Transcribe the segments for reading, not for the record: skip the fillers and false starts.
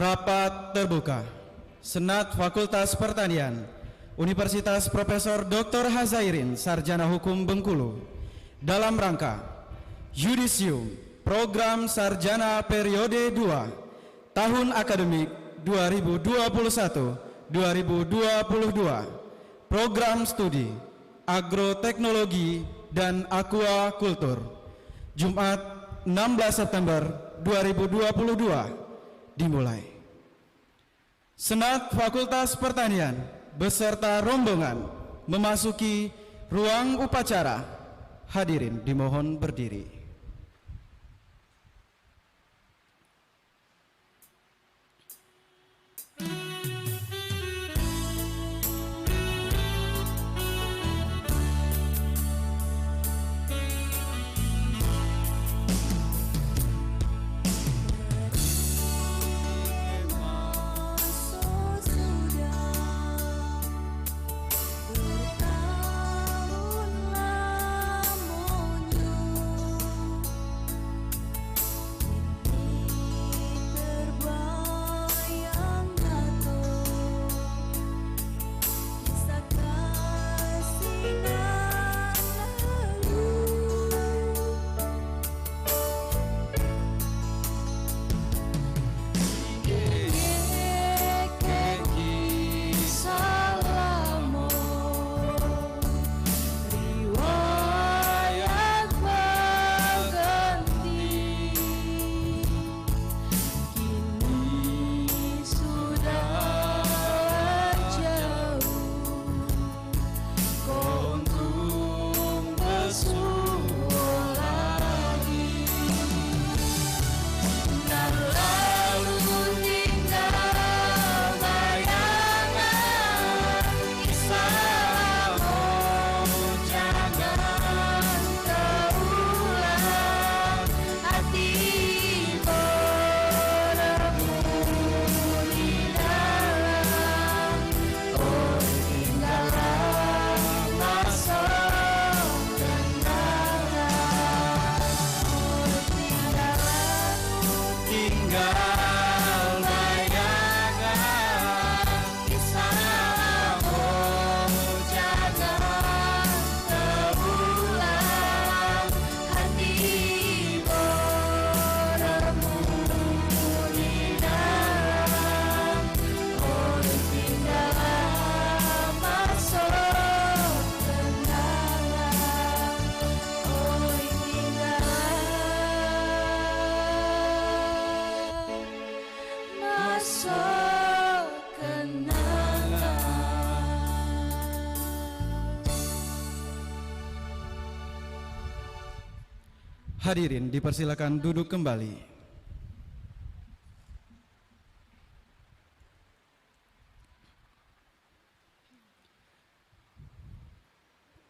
Rapat terbuka. Senat Fakultas Pertanian Universitas Profesor Dr. Hazairin Sarjana Hukum Bengkulu dalam rangka Yudisium Program Sarjana Periode 2 Tahun Akademik 2021-2022 Program Studi Agroteknologi dan Aquakultur Jumat 16 September 2022 dimulai. Senat Fakultas Pertanian beserta rombongan memasuki ruang upacara. Hadirin dimohon berdiri. Hadirin dipersilakan duduk kembali.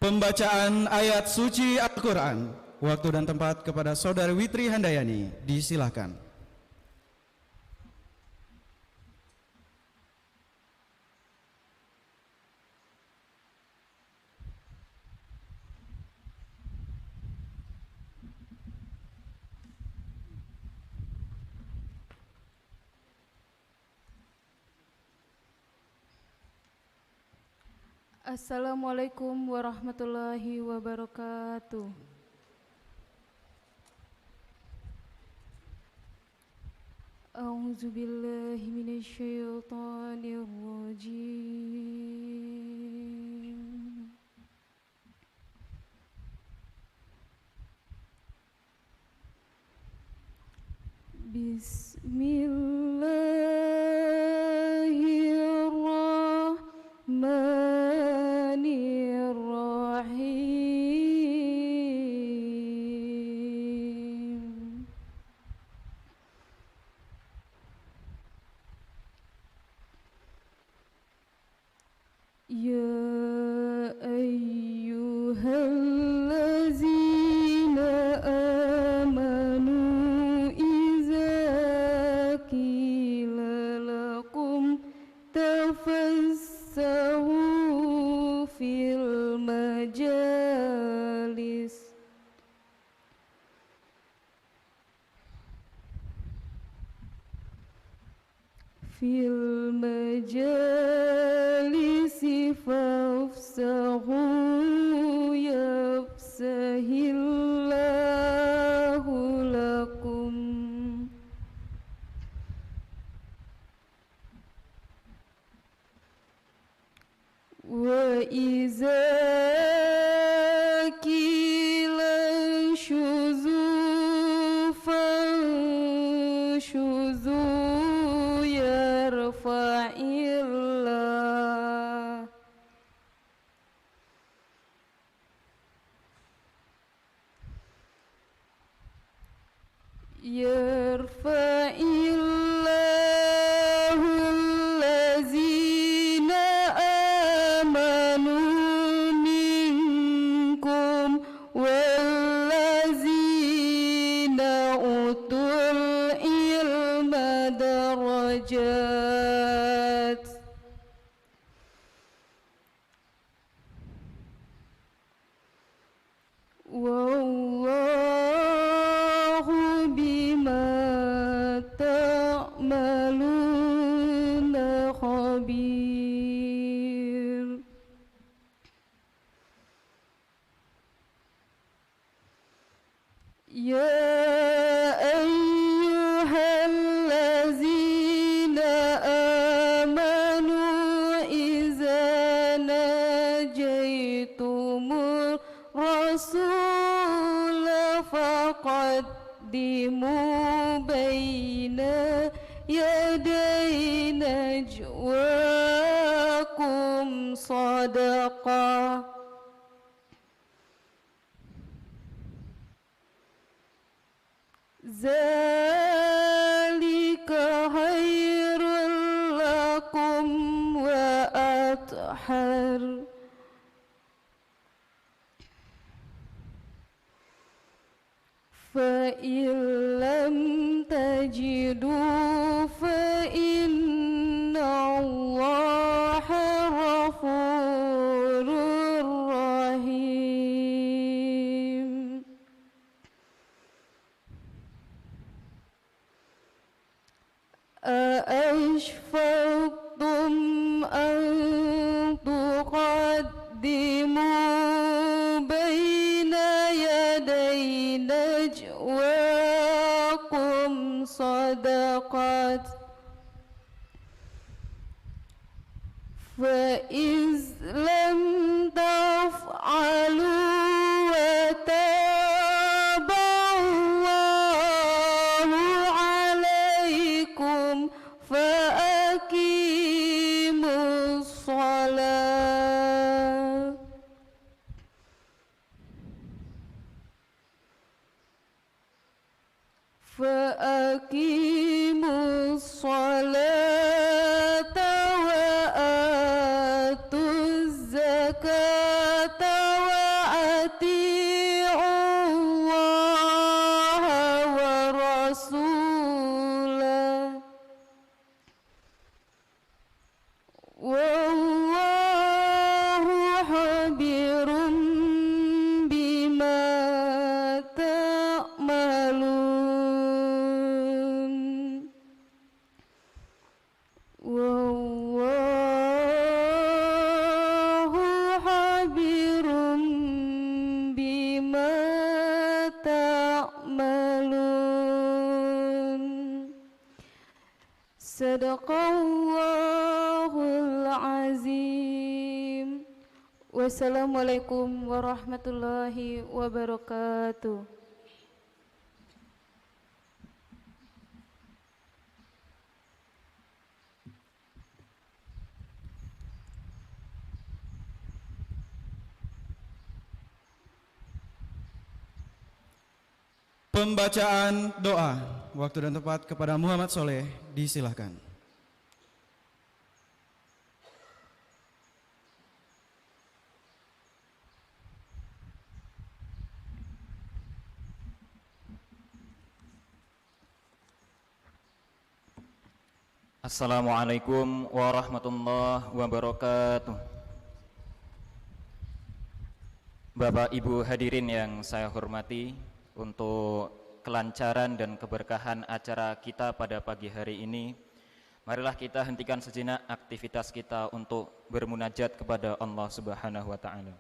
Pembacaan ayat suci Al-Quran, waktu dan tempat kepada Saudari Witri Handayani, disilakan. Assalamualaikum warahmatullahi wabarakatuh. A'udzubillahi minasyaitonir rajim. Bismillahirrahmanirrahim. Ya ayyuhallazina amanu iza qila lakum tafassahu fil majalis في المجالس فافسحوا يفسح الله لكم وإذا قيل انشزوا فانشزوا يرفع الله يرفع الله الذين آمنوا منكم والذين أوتوا العلم درجات والله بما تعملون خبير يا أيها الذين آمنوا إذا ناجيتم الرسول فقدموا بين يدي نجواكم صدقة ذلك خير لكم وأطهر فإن لم تجدوا فإن الله غفور رحيم أأشفقتم أن تقدموا بين يدي نجواكم صدقات فإذ لم تفعلوا وتاب الله عليكم فأقيموا الصلاة فأقيموا الصلاة وآتوا الزكاة وأطيعوا الله ورسوله والله خبير بما تعملون والله خبير بما تعملون Sadaqallahul azim. Wassalamualaikum warahmatullahi wabarakatuh. Pembacaan doa, waktu dan tempat kepada Muhammad Soleh, disilahkan. Assalamualaikum warahmatullahi wabarakatuh. Bapak Ibu hadirin yang saya hormati, untuk kelancaran dan keberkahan acara kita pada pagi hari ini, Marilah kita hentikan sejenak aktivitas kita untuk bermunajat kepada Allah Subhanahu wa taala.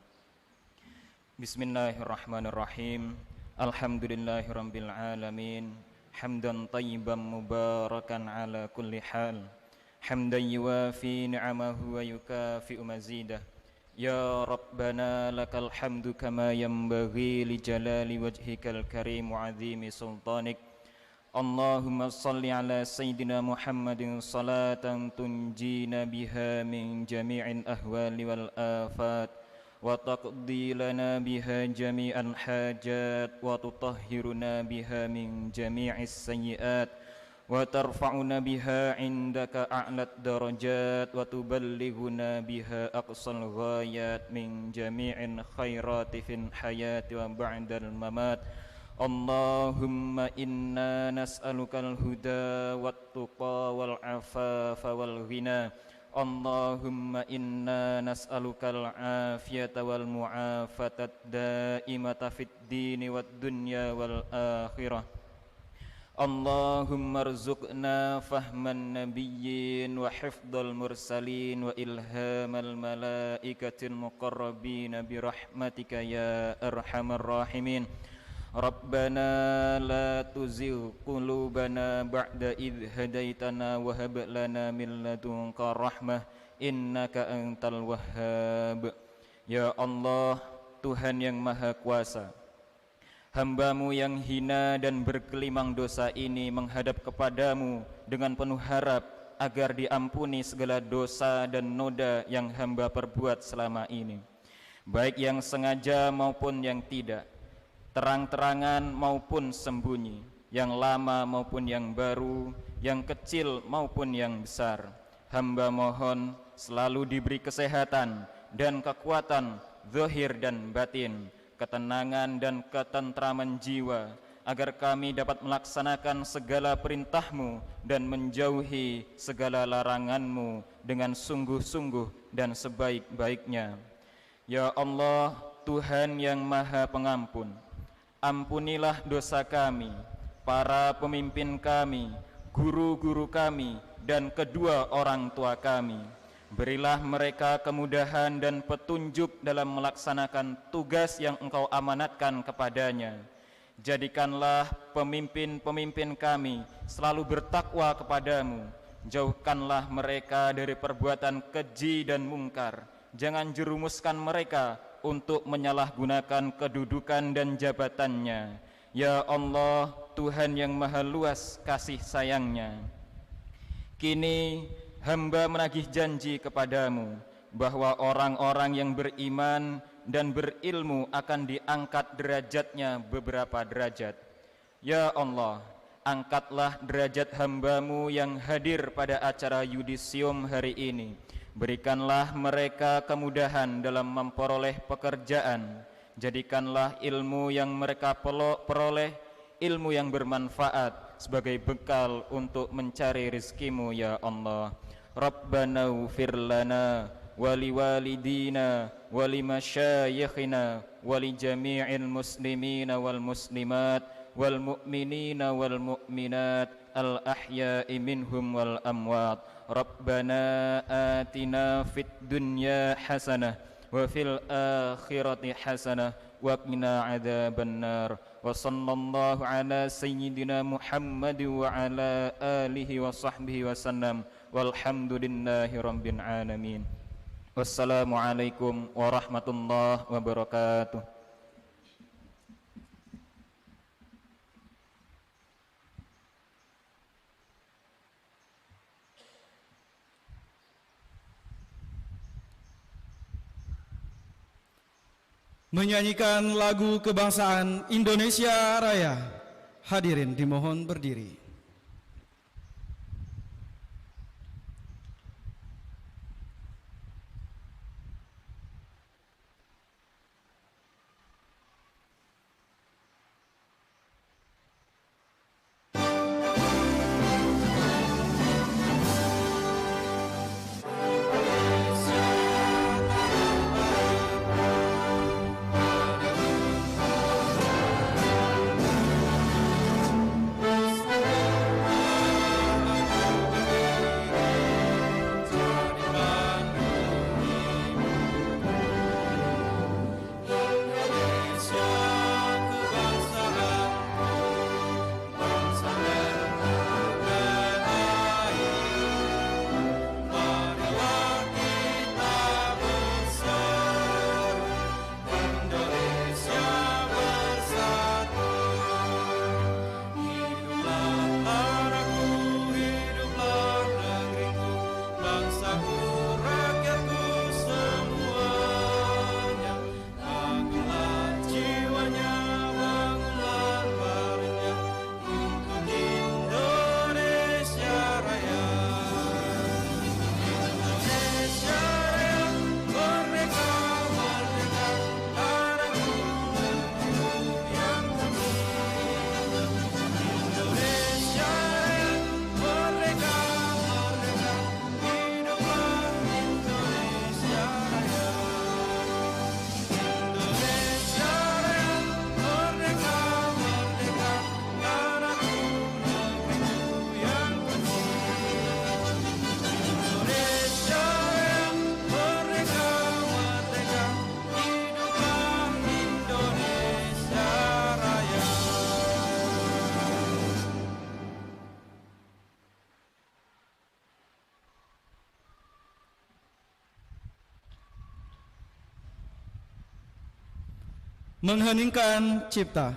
Bismillahirrahmanirrahim. Alhamdulillahirabbil alamin. Hamdan thayyiban mubarakan ala kulli hal. Hamdan yuwafi ni'amahu wa yukafi'u mazidah. Ya Rabbana lakal hamdu kama yanbaghi li jalali wajhikal karim wa 'azimi sultanik. Allahumma salli ala Sayyidina Muhammadin salatan tunjina biha min jami'il ahwali wal afat wa taqdi lana biha jami'al hajat wa tutahhiruna biha min jami'is sayyiat wa tarfa'una biha indaka a'lat darajat wa tuballighuna biha aqsal ghayat min jami'in khairati fil hayati wa ba'dal mamat. Allahumma inna nas'alukal huda wat-tuqa wal afafa wal ghina. Allahumma inna nas'alukal afiyata wal mu'afatad daimata fid dini wad dunya wal akhirah. Allahumma rzuqna fahman nabiyyin wa hifdzal mursalin wa ilhamal malaikatil muqarrabin birahmatika ya arhamar rahimin. Rabbana la tuzigh qulubana ba'da idh hadaitana wa hab lana min ladunka rahmah innaka antal wahhab. Ya Allah, Tuhan yang Maha Kuasa, hamba-Mu yang hina dan bergelimang dosa ini menghadap kepadamu dengan penuh harap agar diampuni segala dosa dan noda yang hamba perbuat selama ini, baik yang sengaja maupun yang tidak, terang-terangan maupun sembunyi, yang lama maupun yang baru, yang kecil maupun yang besar. Hamba mohon selalu diberi kesehatan dan kekuatan zahir dan batin, ketenangan dan ketentraman jiwa, agar kami dapat melaksanakan segala perintah-Mu dan menjauhi segala larangan-Mu dengan sungguh-sungguh dan sebaik-baiknya. Ya Allah, Tuhan yang Maha Pengampun, ampunilah dosa kami, para pemimpin kami, guru-guru kami, dan kedua orang tua kami. Berilah mereka kemudahan dan petunjuk dalam melaksanakan tugas yang Engkau amanatkan kepadanya. Jadikanlah pemimpin-pemimpin kami selalu bertakwa kepadamu. Jauhkanlah mereka dari perbuatan keji dan mungkar. Jangan jerumuskan mereka untuk menyalahgunakan kedudukan dan jabatannya. Ya Allah, Tuhan yang Maha Luas kasih sayangnya, kini hamba menagih janji kepadamu bahwa orang-orang yang beriman dan berilmu akan diangkat derajatnya beberapa derajat. Ya Allah, angkatlah derajat hamba-Mu yang hadir pada acara yudisium hari ini. Berikanlah mereka kemudahan dalam memperoleh pekerjaan. Jadikanlah ilmu yang mereka peroleh ilmu yang bermanfaat sebagai bekal untuk mencari rizki-Mu ya Allah. Rabbana ighfir lana wa liwalidina wa limasyayikhina wa li jami'il muslimina wal muslimat wal mu'minina wal mu'minat al ahya'i minhum wal amwat. Rabbana atina fid dunya hasanah wa fil akhirati hasanah wa qina adzabannar. Wa sallallahu ala sayyidina Muhammad wa ala alihi wa sahbihi wa sallam. Walhamdulillahi rabbil alamin. Wassalamualaikum warahmatullahi wabarakatuh. Menyanyikan lagu kebangsaan Indonesia Raya. Hadirin dimohon berdiri. bangsaku, rakyatku semuanya. Bangunlah jiwanya, bangunlah barunya untuk Indonesia Raya. Indonesia Raya, merdeka, merdeka, tanahku yang Indonesia Raya, merdeka, merdeka, hiduplah Indonesia Raya. Indonesia Raya, merdeka, merdeka, tanahku, negeriku yang Indonesia Raya, merdeka, merdeka, hiduplah Indonesia Raya. Mengheningkan cipta.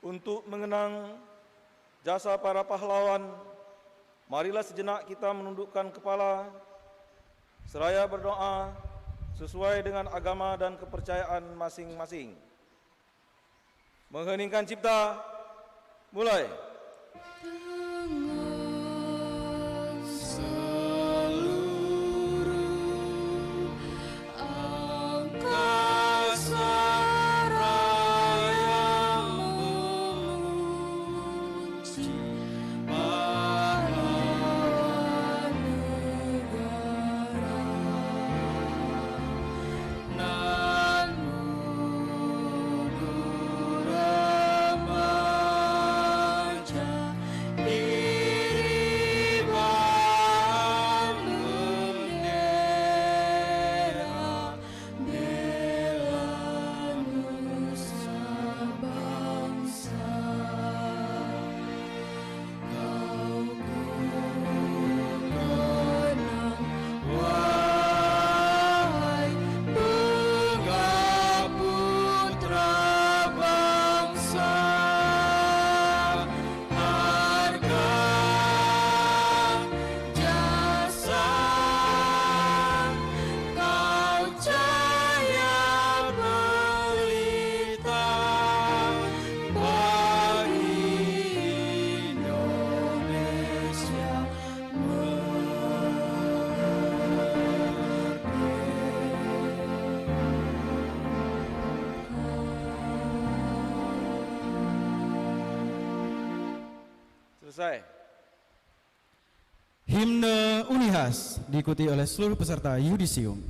Untuk mengenang jasa para pahlawan, marilah sejenak kita menundukkan kepala, seraya berdoa sesuai dengan agama dan kepercayaan masing-masing. Mengheningkan cipta, mulai. Selesai. Himne Unihas diikuti oleh seluruh peserta yudisium.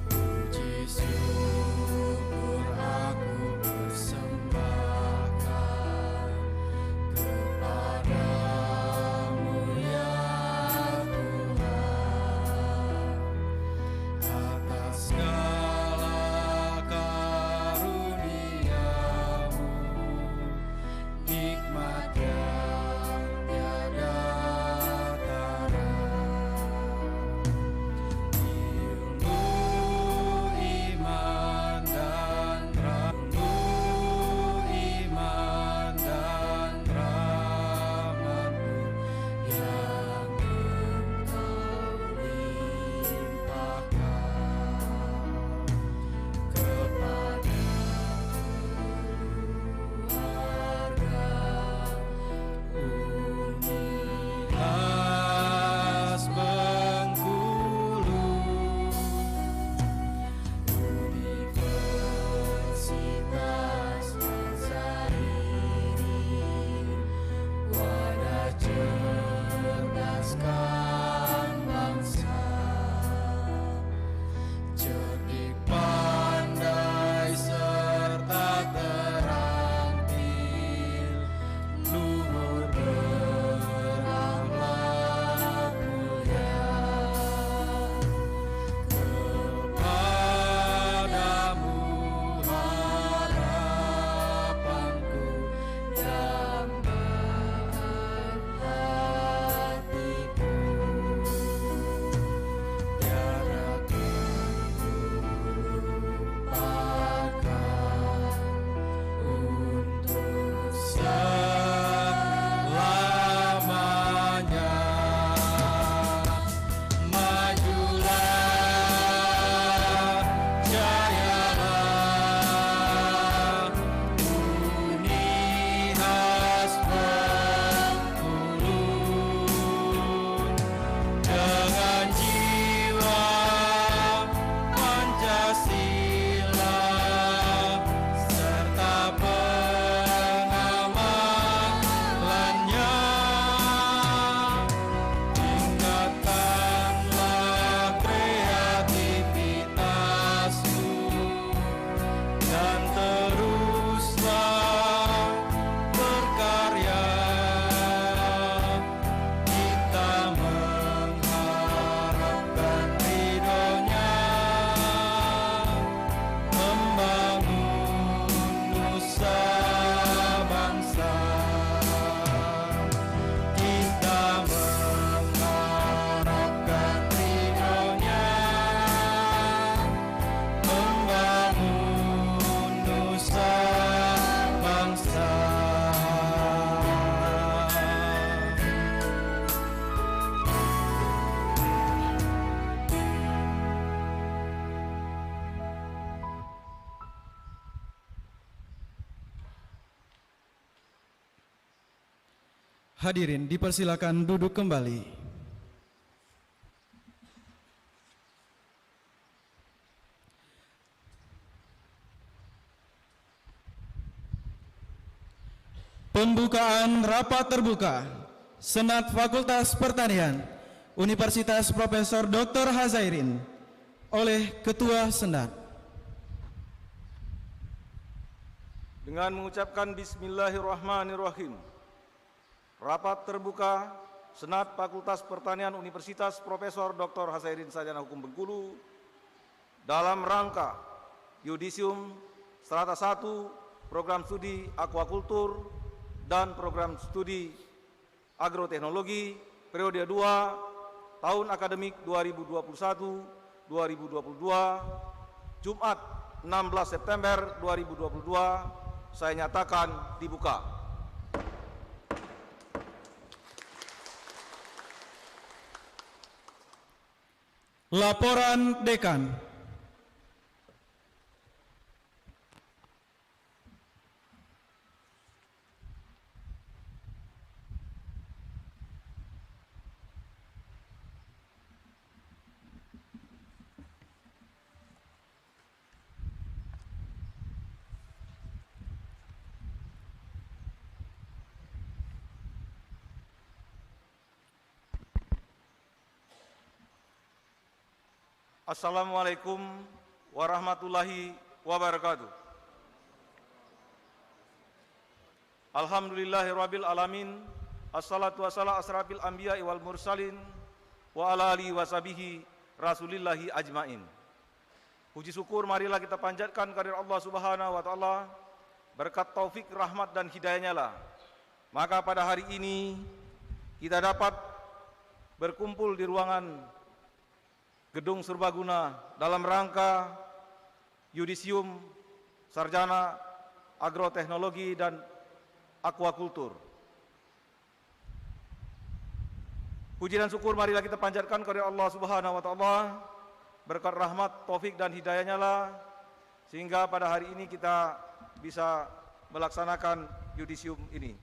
Puji syukur Hadirin dipersilakan duduk kembali. Pembukaan rapat terbuka Senat Fakultas Pertanian Universitas Profesor Dr. Hazairin oleh Ketua Senat. Dengan mengucapkan Bismillahirrahmanirrahim, rapat terbuka Senat Fakultas Pertanian Universitas Profesor Dr. Hazairin Sarjana Hukum Bengkulu dalam rangka Yudisium Strata 1 Program Studi Aquakultur dan Program Studi Agroteknologi periode 2 tahun akademik 2021-2022 Jumat 16 September 2022 saya nyatakan dibuka. Laporan Dekan. Assalamualaikum warahmatullahi wabarakatuh. Alhamdulillahirabbil alamin. Assalatu wassalamu asrafil anbiya'i wal mursalin wa ala alihi washabihi rasulillahi ajmain. Puji syukur marilah kita panjatkan kehadirat Allah Subhanahu wa taala, berkat taufik, rahmat dan hidayahnya lah. Maka pada hari ini kita dapat berkumpul di ruangan Gedung Serbaguna dalam rangka Yudisium Sarjana Agroteknologi dan Aquakultur. Puji dan syukur marilah kita panjatkan kepada Allah Subhanahu wa taala, berkat rahmat, taufik dan hidayahnya lah, sehingga pada hari ini kita bisa melaksanakan Yudisium ini.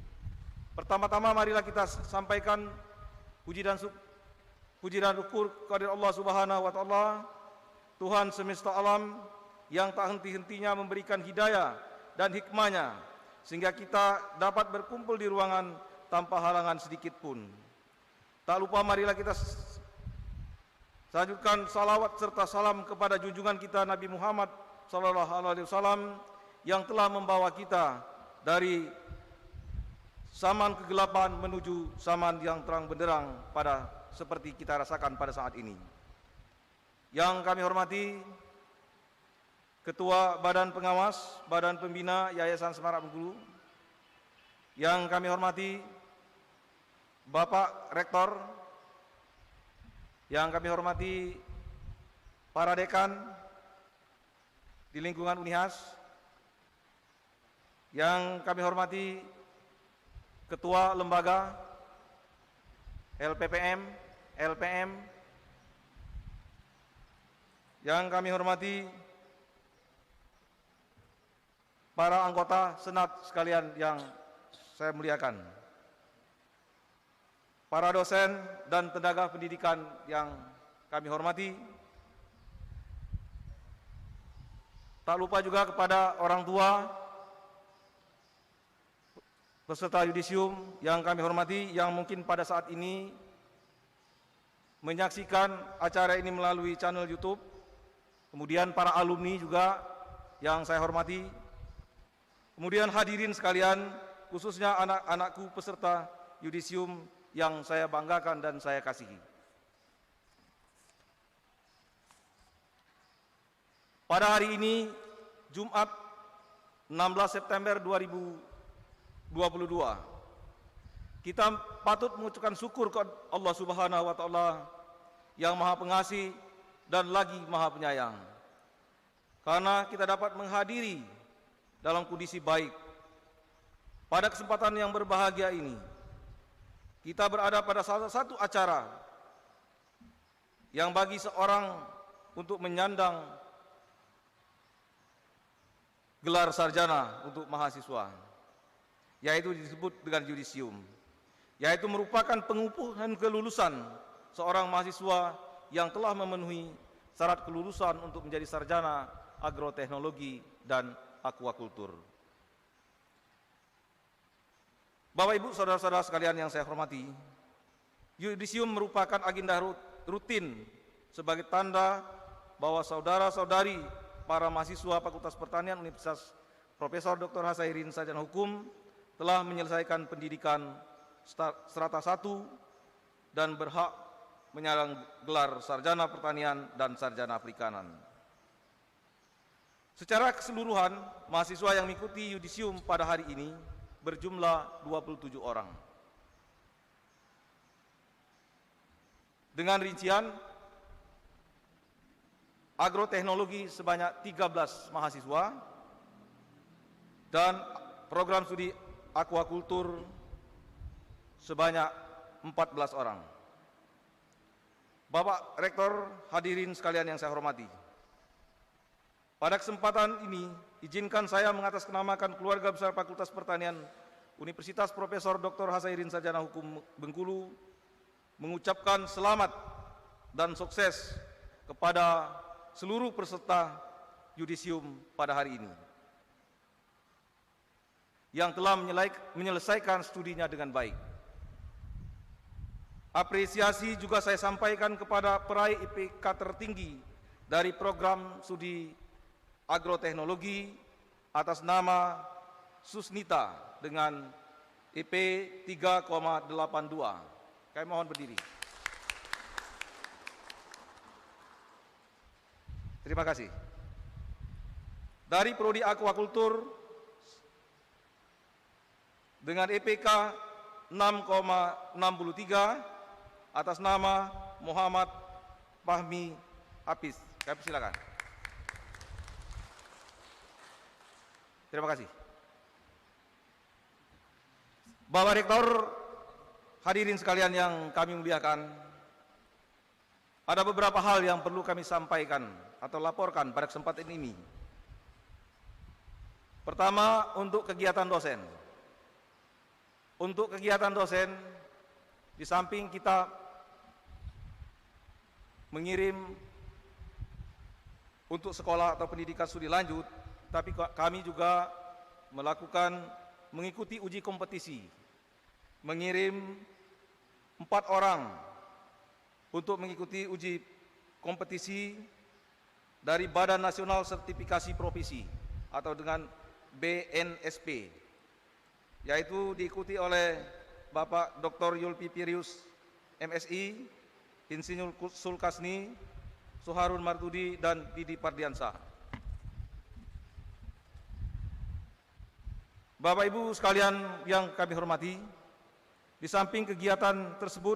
Pertama-tama marilah kita sampaikan puji dan syukur kepada Allah Subhanahu wa taala, Tuhan semesta alam yang tak henti-hentinya memberikan hidayah dan hikmahnya sehingga kita dapat berkumpul di ruangan tanpa halangan sedikit pun. Tak lupa marilah kita lanjutkan salawat serta salam kepada junjungan kita Nabi Muhammad SAW yang telah membawa kita dari zaman kegelapan menuju zaman yang terang benderang pada seperti kita rasakan pada saat ini. Yang kami hormati Ketua Badan Pengawas, Badan Pembina Yayasan Semarak Bengkulu. Yang kami hormati Bapak Rektor. Yang kami hormati para dekan di lingkungan Unihas. Yang kami hormati Ketua Lembaga LPPM, LPM, yang kami hormati para anggota Senat sekalian yang saya muliakan, para dosen dan tenaga pendidikan yang kami hormati, tak lupa juga kepada orang tua peserta Yudisium yang kami hormati, yang mungkin pada saat ini menyaksikan acara ini melalui channel YouTube, kemudian para alumni juga yang saya hormati, kemudian hadirin sekalian, khususnya anak-anakku peserta Yudisium yang saya banggakan dan saya kasihi. Pada hari ini, Jumat 16 September 2022, kita patut mengucapkan syukur kepada Allah Subhanahu wa taala yang Maha Pengasih dan lagi Maha Penyayang. Karena kita dapat menghadiri dalam kondisi baik. Pada kesempatan yang berbahagia ini, kita berada pada salah satu acara yang bagi seorang untuk menyandang gelar sarjana untuk mahasiswa, yaitu disebut dengan Yudisium. yaitu merupakan pengukuhan kelulusan seorang mahasiswa yang telah memenuhi syarat kelulusan untuk menjadi sarjana agroteknologi dan aquakultur. Bapak Ibu, saudara-saudara sekalian yang saya hormati, yudisium merupakan agenda rutin sebagai tanda bahwa saudara-saudari para mahasiswa Fakultas Pertanian Universitas Profesor Dr. Hasairin Sarjana Hukum telah menyelesaikan pendidikan strata 1 dan berhak menyandang gelar sarjana pertanian dan sarjana perikanan. Secara keseluruhan, mahasiswa yang mengikuti yudisium pada hari ini berjumlah 27 orang. Dengan rincian agroteknologi sebanyak 13 mahasiswa dan program studi aquakultur sebanyak 14 orang. Bapak Rektor, hadirin sekalian yang saya hormati. Pada kesempatan ini, izinkan saya mengatasnamakan keluarga besar Fakultas Pertanian Universitas Profesor Dr. Hasairin Sarjana Hukum Bengkulu mengucapkan selamat dan sukses kepada seluruh peserta yudisium pada hari ini yang telah menyelesaikan studinya dengan baik. Apresiasi juga saya sampaikan kepada peraih IPK tertinggi dari program studi agroteknologi atas nama Susnita dengan IP 3,82. Kami mohon berdiri. Terima kasih. Dari Prodi Aquakultur dengan IPK 6,63 atas nama Muhammad Fahmi Hafiz. Kami silakan. Terima kasih. Bapak Rektor, hadirin sekalian yang kami muliakan, ada beberapa hal yang perlu kami sampaikan atau laporkan pada kesempatan ini. Pertama, untuk kegiatan dosen. Untuk kegiatan dosen, di samping kita mengirim untuk sekolah atau pendidikan studi lanjut, tapi kami juga mengikuti uji kompetisi, mengirim 4 orang untuk mengikuti uji kompetisi dari Badan Nasional Sertifikasi Profesi atau dengan BNSP, yaitu diikuti oleh Bapak Dr. Yulpi Pirius, MSI, Insinyur Sulkasni, Suharun Martudi, dan Didi Pardiansa. Bapak Ibu sekalian yang kami hormati, di samping kegiatan tersebut,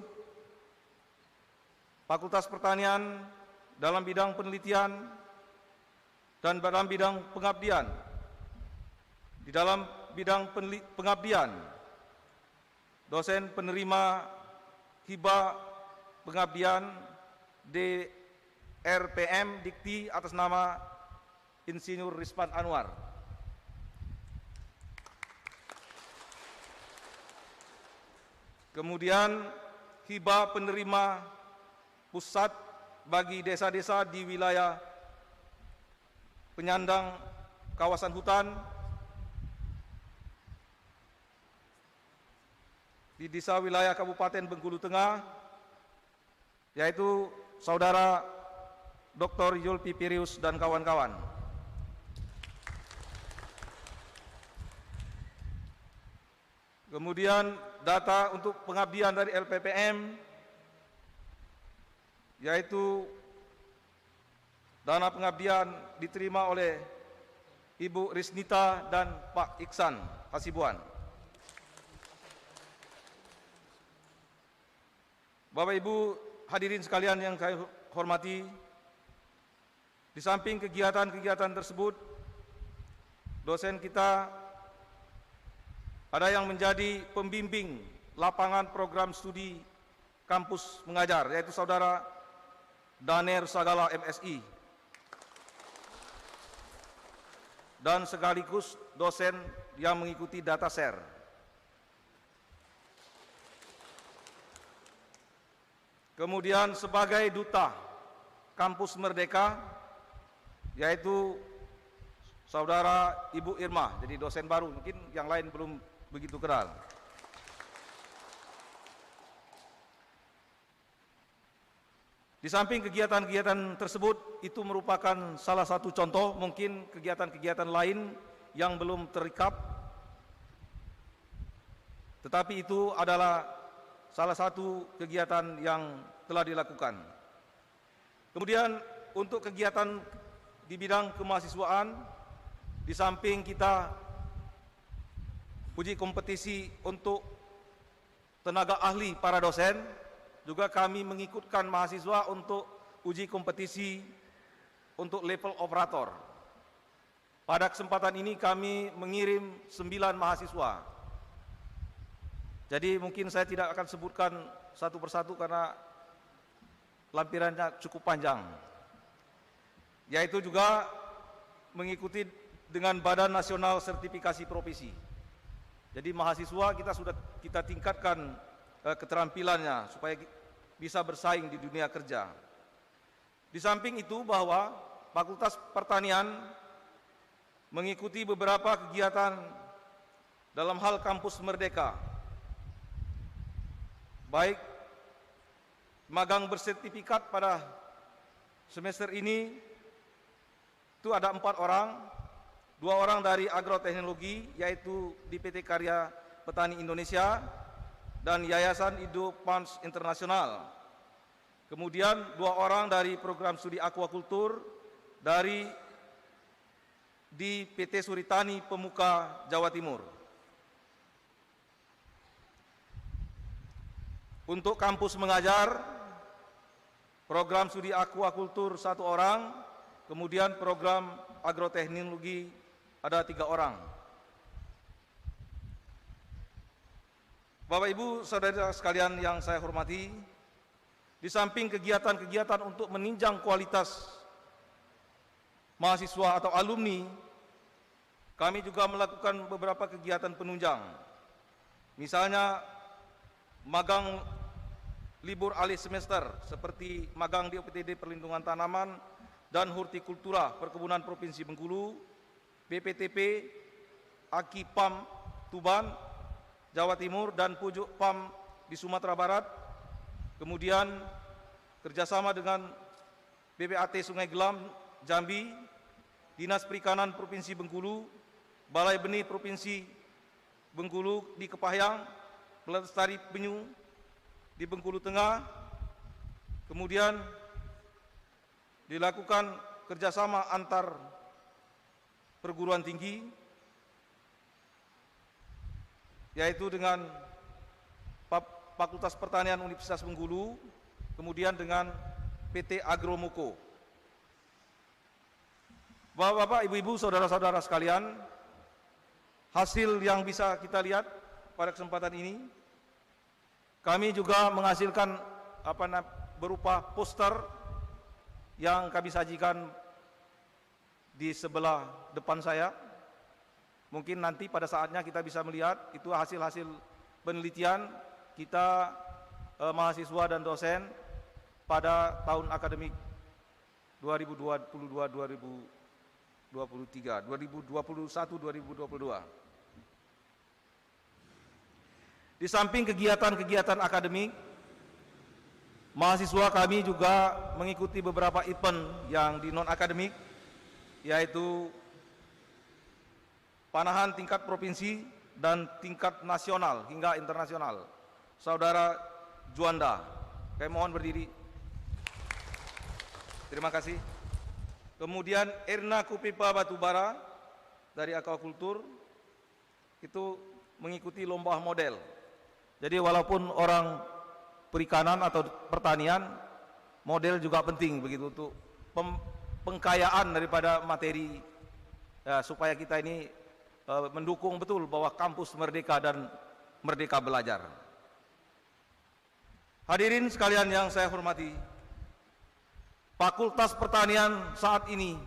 Fakultas Pertanian dalam bidang penelitian dan dalam bidang pengabdian. Di dalam bidang pengabdian, dosen penerima hibah pengabdian DRPM Dikti atas nama Insinyur Rispan Anwar. Kemudian hibah penerima pusat bagi desa-desa di wilayah penyandang kawasan hutan di desa wilayah Kabupaten Bengkulu Tengah, yaitu Saudara Dr. Yulpi Pirius dan kawan-kawan. Kemudian data untuk pengabdian dari LPPM, yaitu dana pengabdian diterima oleh Ibu Risnita dan Pak Iksan Hasibuan. Bapak Ibu hadirin sekalian yang saya hormati, di samping kegiatan-kegiatan tersebut, dosen kita ada yang menjadi pembimbing lapangan program studi kampus mengajar, yaitu Saudara Daner Sagala MSI, dan sekaligus dosen yang mengikuti data share. Kemudian sebagai duta Kampus Merdeka, yaitu Saudara Ibu Irma, jadi dosen baru, mungkin yang lain belum begitu kenal. Di samping kegiatan-kegiatan tersebut, itu merupakan salah satu contoh, mungkin kegiatan-kegiatan lain yang belum terrekap, tetapi itu adalah salah satu kegiatan yang telah dilakukan. Kemudian untuk kegiatan di bidang kemahasiswaan, di samping kita uji kompetisi untuk tenaga ahli para dosen, juga kami mengikutkan mahasiswa untuk uji kompetisi untuk level operator. Pada kesempatan ini kami mengirim 9 mahasiswa. Jadi mungkin saya tidak akan sebutkan satu persatu karena lampirannya cukup panjang. Yaitu juga mengikuti dengan Badan Nasional Sertifikasi Profesi. Jadi mahasiswa kita tingkatkan keterampilannya supaya bisa bersaing di dunia kerja. Di samping itu bahwa Fakultas Pertanian mengikuti beberapa kegiatan dalam hal Kampus Merdeka, baik magang bersertifikat pada semester ini itu ada 4 orang, 2 orang dari agroteknologi, yaitu di PT Karya Petani Indonesia dan Yayasan Indo Pans Internasional. Kemudian 2 orang dari program studi akuakultur di PT Suritani Pemuka Jawa Timur. Untuk kampus mengajar, program studi akuakultur 1 orang, kemudian program agroteknologi ada 3 orang. Bapak Ibu, saudara sekalian yang saya hormati, di samping kegiatan-kegiatan untuk menunjang kualitas mahasiswa atau alumni, kami juga melakukan beberapa kegiatan penunjang. Misalnya magang libur akhir semester seperti magang di UPTD Perlindungan Tanaman dan Hortikultura Perkebunan Provinsi Bengkulu, BPTP, Aki PAM Tuban, Jawa Timur, dan Pujuk PAM di Sumatera Barat. Kemudian kerjasama dengan BPAT Sungai Gelam, Jambi, Dinas Perikanan Provinsi Bengkulu, Balai Benih Provinsi Bengkulu di Kepahyang, Pelestari Penyu di Bengkulu Tengah. Kemudian dilakukan kerjasama antar perguruan tinggi, yaitu dengan Fakultas Pertanian Universitas Bengkulu, kemudian dengan PT Agromoko. Bapak-bapak, ibu-ibu, saudara-saudara sekalian, hasil yang bisa kita lihat pada kesempatan ini, kami juga menghasilkan berupa poster yang kami sajikan di sebelah depan saya. Mungkin nanti pada saatnya kita bisa melihat itu hasil-hasil penelitian kita mahasiswa dan dosen pada tahun akademik 2021-2022. Di samping kegiatan-kegiatan akademik, mahasiswa kami juga mengikuti beberapa event yang di non-akademik, yaitu panahan tingkat provinsi dan tingkat nasional hingga internasional. Saudara Juanda, kami mohon berdiri. Terima kasih. Kemudian Erna Kupipa Batubara dari Aquaculture itu mengikuti lomba model. Jadi walaupun orang perikanan atau pertanian, model juga penting begitu untuk pengkayaan daripada materi ya, supaya kita ini mendukung betul bahwa kampus merdeka dan merdeka belajar. Hadirin sekalian yang saya hormati, Fakultas Pertanian saat ini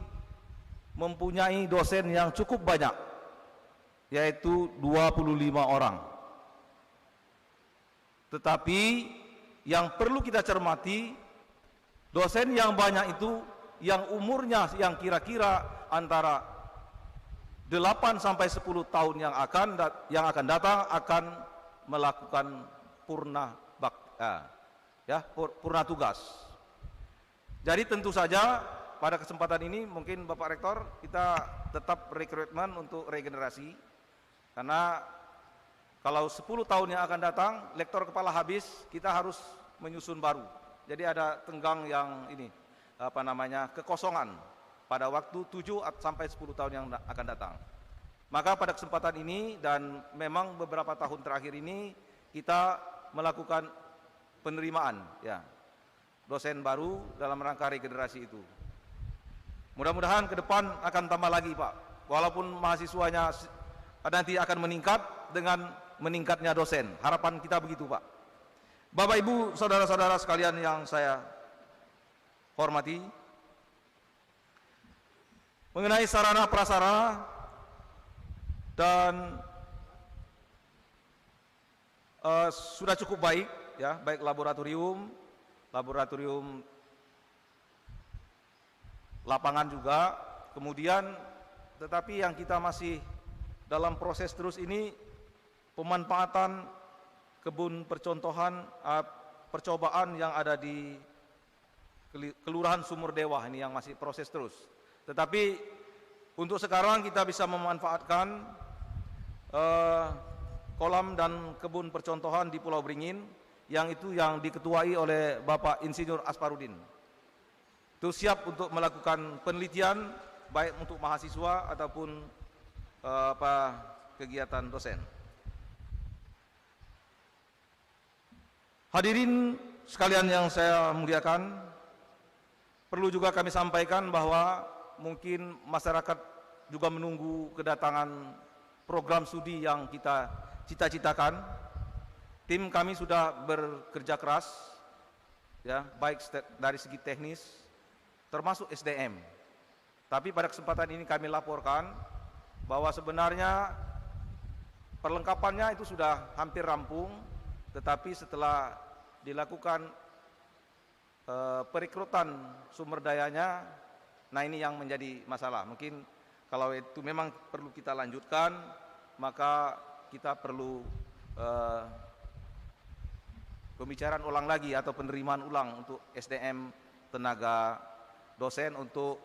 mempunyai dosen yang cukup banyak, yaitu 25 orang. Tetapi yang perlu kita cermati, dosen yang banyak itu yang umurnya yang kira-kira antara 8 sampai 10 tahun yang akan datang akan melakukan purna tugas. Jadi tentu saja pada kesempatan ini mungkin Bapak Rektor kita tetap rekrutmen untuk regenerasi, karena kalau 10 tahun yang akan datang lektor kepala habis, kita harus menyusun baru. Jadi ada tenggang yang kekosongan pada waktu 7 sampai 10 tahun yang akan datang. Maka pada kesempatan ini dan memang beberapa tahun terakhir ini kita melakukan penerimaan dosen baru dalam rangka regenerasi itu. Mudah-mudahan ke depan akan tambah lagi, Pak. Walaupun mahasiswanya nanti akan meningkat dengan meningkatnya dosen. Harapan kita begitu, Pak. Bapak Ibu, saudara-saudara sekalian yang saya hormati, mengenai sarana prasarana dan sudah cukup baik baik laboratorium lapangan juga, kemudian tetapi yang kita masih dalam proses terus ini pemanfaatan kebun percontohan percobaan yang ada di Kelurahan Sumur Dewa ini yang masih proses terus. Tetapi untuk sekarang kita bisa memanfaatkan kolam dan kebun percontohan di Pulau Beringin yang diketuai oleh Bapak Insinyur Asparudin. Itu siap untuk melakukan penelitian baik untuk mahasiswa ataupun kegiatan dosen. Hadirin sekalian yang saya muliakan, perlu juga kami sampaikan bahwa mungkin masyarakat juga menunggu kedatangan program studi yang kita cita-citakan. Tim kami sudah bekerja keras, baik dari segi teknis, termasuk SDM. Tapi pada kesempatan ini kami laporkan bahwa sebenarnya perlengkapannya itu sudah hampir rampung, tetapi setelah dilakukan perekrutan sumber dayanya, nah ini yang menjadi masalah. Mungkin kalau itu memang perlu kita lanjutkan, maka kita perlu pembicaraan ulang lagi atau penerimaan ulang untuk SDM tenaga dosen untuk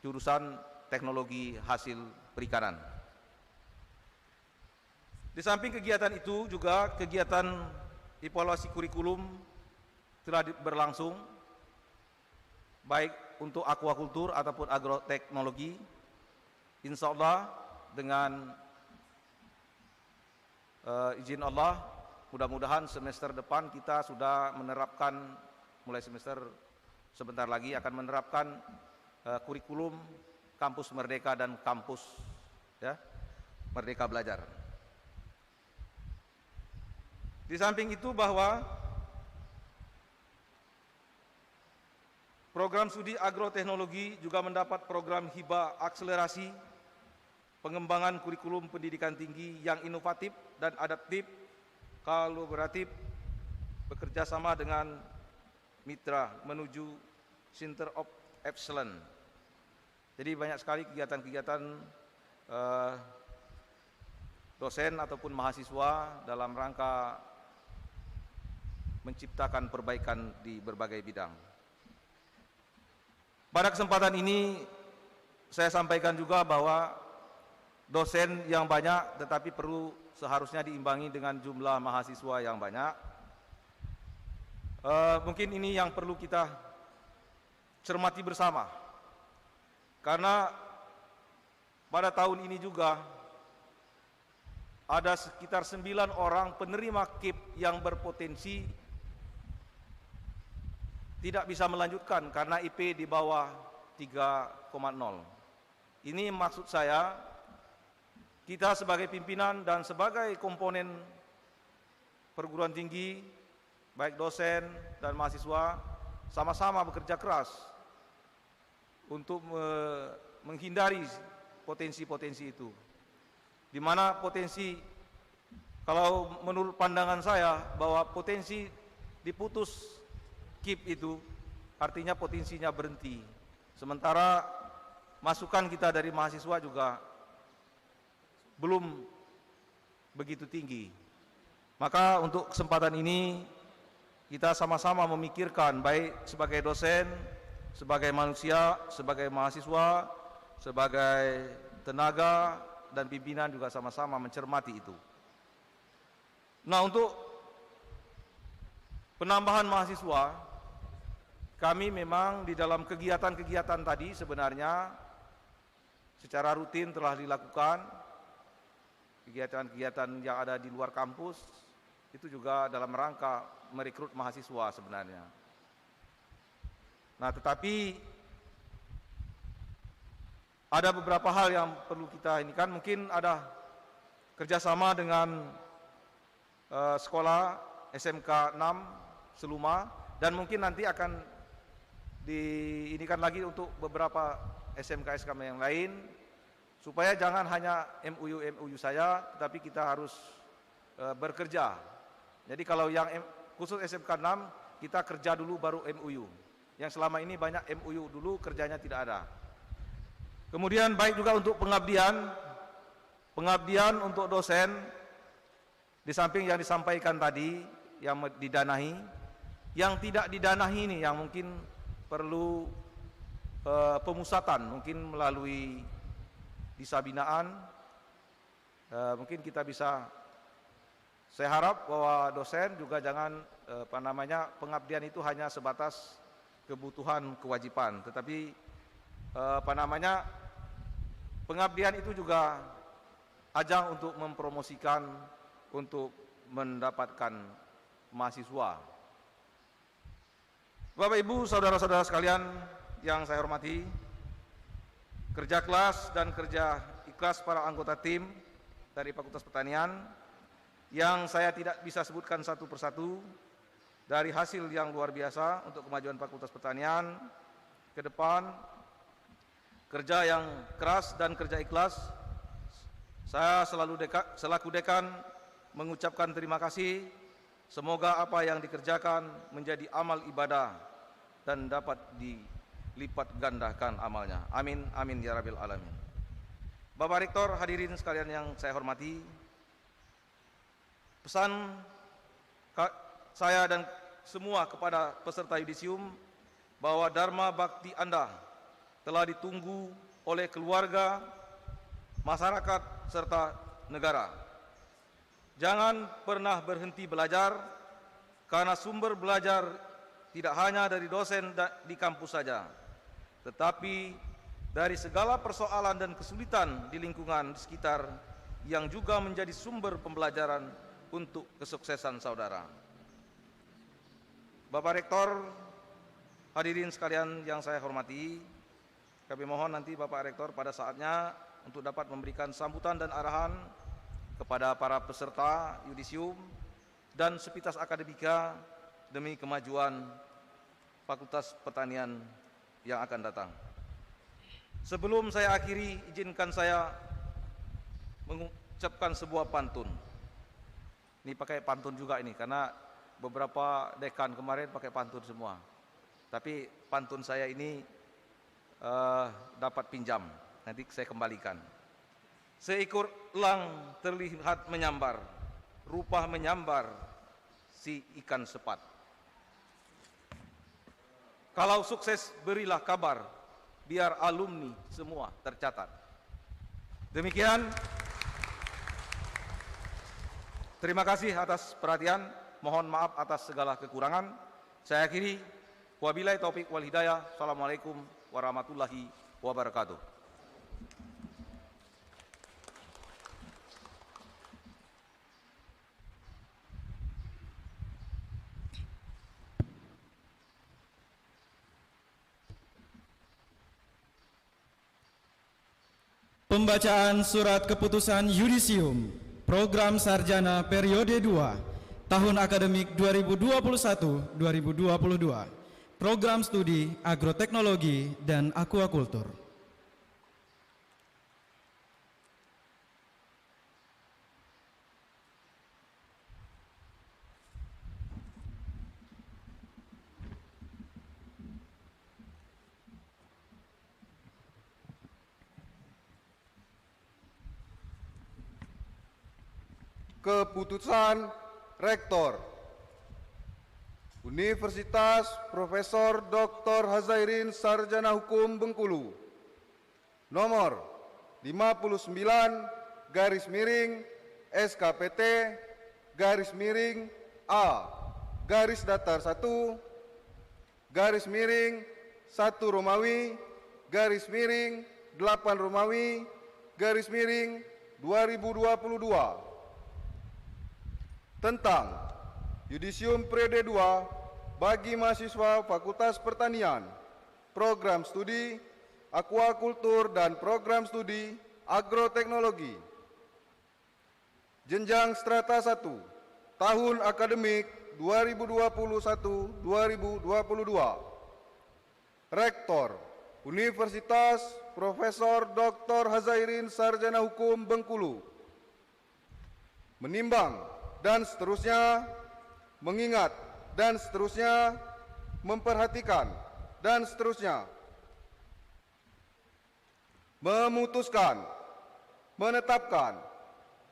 jurusan teknologi hasil perikanan. Di samping kegiatan itu juga kegiatan evaluasi kurikulum telah berlangsung baik untuk aquakultur ataupun agroteknologi. Insya Allah dengan izin Allah, mudah-mudahan semester depan kita sudah menerapkan, mulai semester sebentar lagi akan menerapkan kurikulum kampus Merdeka dan kampus Merdeka Belajar. Di samping itu bahwa program studi agroteknologi juga mendapat program hibah akselerasi pengembangan kurikulum pendidikan tinggi yang inovatif dan adaptif, kolaboratif, bekerja sama dengan mitra menuju Center of Excellence. Jadi banyak sekali kegiatan-kegiatan dosen ataupun mahasiswa dalam rangka menciptakan perbaikan di berbagai bidang. Pada kesempatan ini saya sampaikan juga bahwa dosen yang banyak tetapi perlu seharusnya diimbangi dengan jumlah mahasiswa yang banyak. Mungkin ini yang perlu kita cermati bersama, karena pada tahun ini juga ada sekitar 9 orang penerima KIP yang berpotensi tidak bisa melanjutkan karena IP di bawah 3,0. Ini maksud saya, kita sebagai pimpinan dan sebagai komponen perguruan tinggi, baik dosen dan mahasiswa, sama-sama bekerja keras untuk menghindari potensi-potensi itu. Di mana potensi, kalau menurut pandangan saya, bahwa potensi diputus KIP itu artinya potensinya berhenti. Sementara masukan kita dari mahasiswa juga belum begitu tinggi. Maka untuk kesempatan ini kita sama-sama memikirkan, baik sebagai dosen, sebagai manusia, sebagai mahasiswa, sebagai tenaga dan pimpinan juga sama-sama mencermati itu. Nah, untuk penambahan mahasiswa, kami memang di dalam kegiatan-kegiatan tadi sebenarnya secara rutin telah dilakukan. Kegiatan-kegiatan yang ada di luar kampus itu juga dalam rangka merekrut mahasiswa sebenarnya. Nah, tetapi ada beberapa hal yang perlu kita ini kan, mungkin ada kerjasama dengan sekolah SMK 6 Seluma, dan mungkin nanti akan diinikan lagi untuk beberapa SMK-SMK yang lain, supaya jangan hanya MUU saja, tetapi kita harus bekerja. Jadi kalau yang khusus SMK 6, kita kerja dulu baru MUU. Yang selama ini banyak MUU dulu, kerjanya tidak ada. Kemudian baik juga untuk pengabdian untuk dosen, di samping yang disampaikan tadi, yang didanahi, yang tidak didanahi ini yang mungkin perlu pemusatan, mungkin melalui disabinaan, mungkin kita bisa, saya harap bahwa dosen juga jangan pengabdian itu hanya sebatas kebutuhan kewajiban, tetapi pengabdian itu juga ajang untuk mempromosikan, untuk mendapatkan mahasiswa. Bapak Ibu, saudara-saudara sekalian yang saya hormati, kerja keras dan kerja ikhlas para anggota tim dari Fakultas Pertanian yang saya tidak bisa sebutkan satu persatu, dari hasil yang luar biasa untuk kemajuan Fakultas Pertanian ke depan, kerja yang keras dan kerja ikhlas, saya selaku dekan mengucapkan terima kasih. Semoga apa yang dikerjakan menjadi amal ibadah dan dapat dilipat gandakan amalnya. Amin, amin ya rabbil alamin. Bapak Rektor, hadirin sekalian yang saya hormati, pesan saya dan semua kepada peserta yudisium bahwa dharma bakti Anda telah ditunggu oleh keluarga, masyarakat, serta negara. Jangan pernah berhenti belajar, karena sumber belajar tidak hanya dari dosen di kampus saja, tetapi dari segala persoalan dan kesulitan di lingkungan di sekitar yang juga menjadi sumber pembelajaran untuk kesuksesan saudara. Bapak Rektor, hadirin sekalian yang saya hormati, kami mohon nanti Bapak Rektor pada saatnya untuk dapat memberikan sambutan dan arahan kepada para peserta yudisium dan sivitas akademika demi kemajuan Fakultas Pertanian yang akan datang. Sebelum saya akhiri, izinkan saya mengucapkan sebuah pantun. Ini pakai pantun juga ini, karena beberapa dekan kemarin pakai pantun semua. Tapi pantun saya ini dapat pinjam, nanti saya kembalikan. Seekor elang terlihat menyambar, rupa menyambar si ikan sepat. Kalau sukses berilah kabar, biar alumni semua tercatat. Demikian. Terima kasih atas perhatian. Mohon maaf atas segala kekurangan. Saya akhiri. Wabillahi taufik wal hidayah. Assalamualaikum warahmatullahi wabarakatuh. Pembacaan surat keputusan yudisium program sarjana periode 2 tahun akademik 2021-2022 program studi agroteknologi dan aquakultur. Keputusan Rektor Universitas Profesor Dr. Hazairin Sarjana Hukum Bengkulu nomor 59 garis miring SKPT garis miring A garis datar 1 garis miring 1 Romawi garis miring 8 Romawi garis miring 2022 tentang Yudisium Periode 2 bagi mahasiswa Fakultas Pertanian, Program Studi Aquakultur dan Program Studi Agroteknologi. Jenjang Strata 1, tahun akademik 2021-2022. Rektor Universitas Profesor Dr. Hazairin Sarjana Hukum Bengkulu. Menimbang dan seterusnya, mengingat dan seterusnya, memperhatikan dan seterusnya. Memutuskan, menetapkan,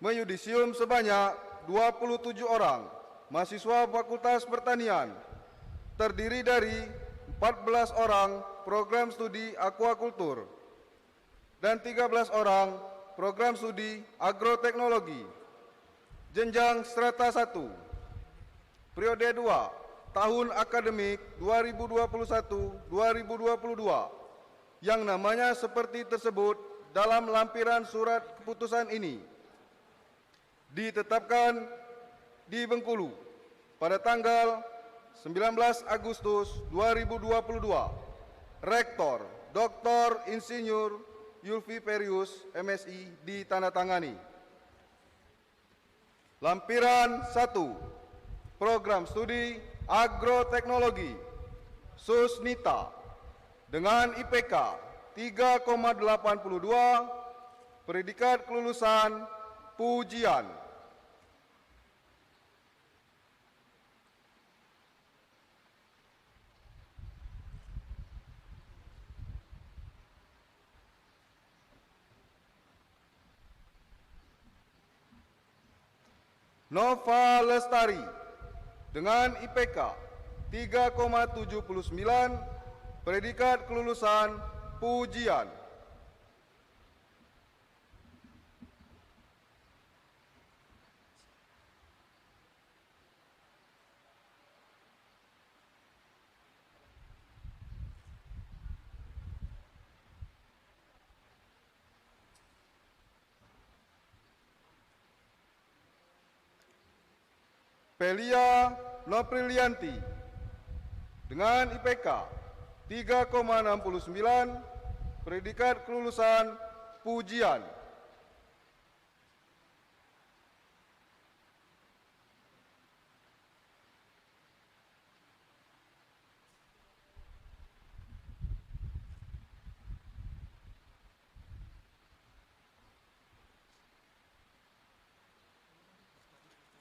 menyudisium sebanyak 27 orang mahasiswa Fakultas Pertanian, terdiri dari 14 orang program studi aquakultur dan 13 orang program studi agroteknologi. Jenjang Strata 1, Periode 2, tahun akademik 2021-2022, yang namanya seperti tersebut dalam lampiran surat keputusan ini, ditetapkan di Bengkulu pada tanggal 19 Agustus 2022. Rektor Dr. Insinyur Yulfi Perius, MSI, ditandatangani. Lampiran 1, Program Studi Agroteknologi, Susnita, dengan IPK 3,82, predikat kelulusan pujian. Nova Lestari dengan IPK 3,79, predikat kelulusan pujian. Pelia Noprilianti dengan IPK 3,69, predikat kelulusan pujian.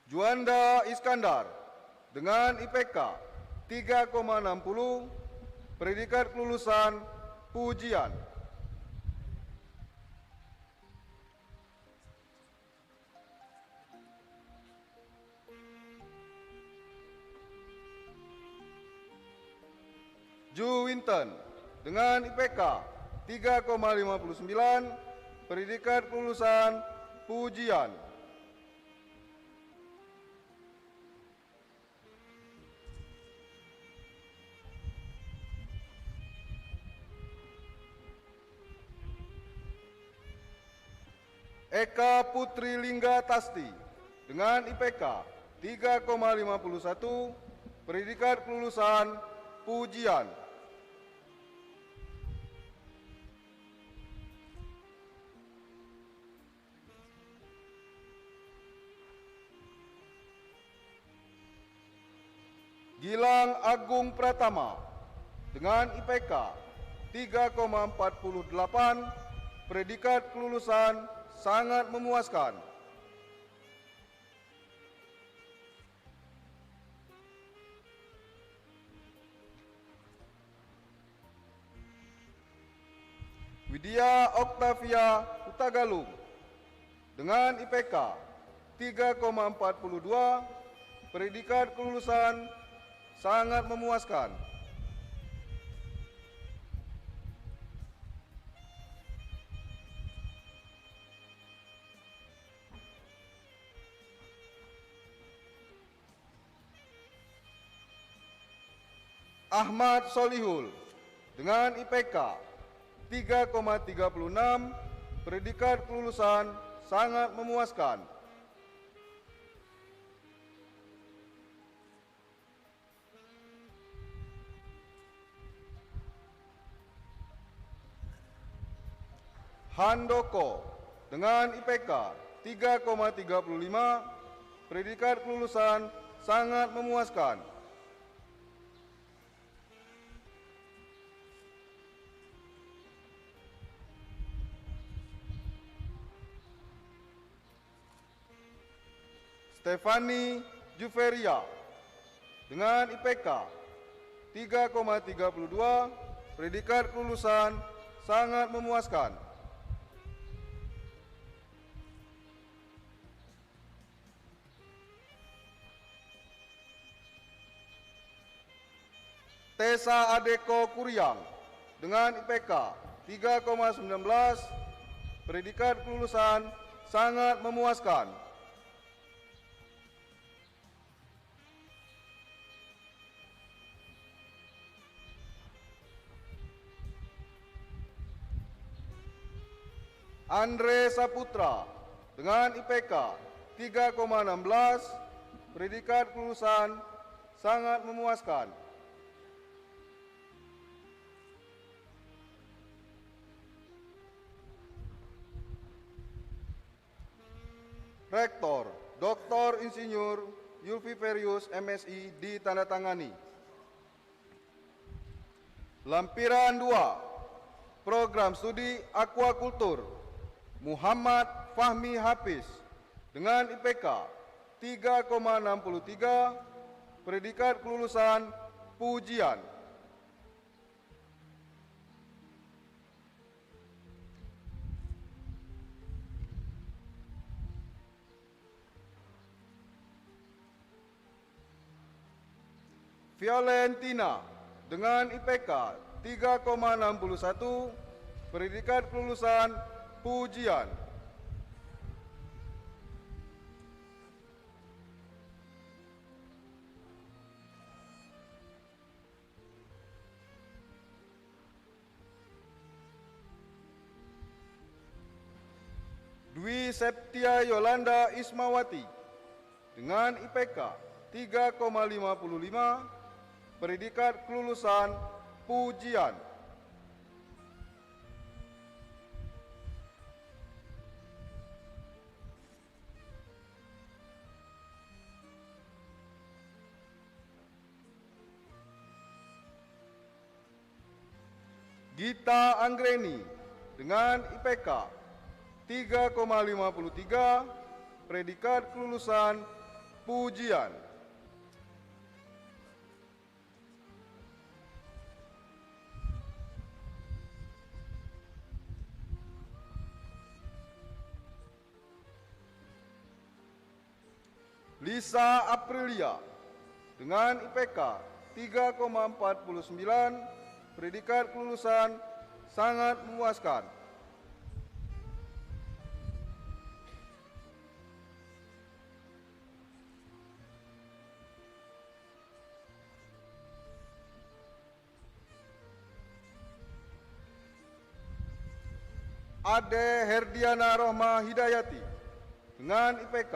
Juanda Iskandar dengan IPK 3,60, predikat kelulusan pujian. Ju Winton dengan IPK 3,59, predikat kelulusan pujian. Eka Putri Lingga Tasti dengan IPK 3,51, predikat kelulusan pujian. Gilang Agung Pratama dengan IPK 3,48, predikat kelulusan sangat memuaskan. Widya Oktavia Hutagalung dengan IPK 3,42. Predikat kelulusan sangat memuaskan. Ahmad Solihul dengan IPK 3,36. Predikat kelulusan sangat memuaskan. Handoko dengan IPK 3,35. Predikat kelulusan sangat memuaskan. Stefani Juveria dengan IPK 3,32. Predikat kelulusan sangat memuaskan. Tessa Adeko Kuryang dengan IPK 3,19. Predikat kelulusan sangat memuaskan. Andre Saputra dengan IPK 3,16. Predikat kelulusan sangat memuaskan. Rektor Dr. Insinyur Yulfi Ferius MSI ditandatangani. Lampiran 2 Program Studi Aquakultur Muhammad Fahmi Hafiz dengan IPK 3,63. Predikat kelulusan pujian. Violentina dengan IPK 3,61. Predikat kelulusan pujian. Dwi Septia Yolanda Ismawati dengan IPK 3,55. Predikat kelulusan pujian. Gita Anggreni dengan IPK 3,53. Predikat kelulusan pujian. Lisa Aprilia dengan IPK 3,49. Predikat kelulusan sangat memuaskan. Ade Herdiana Rohma Hidayati dengan IPK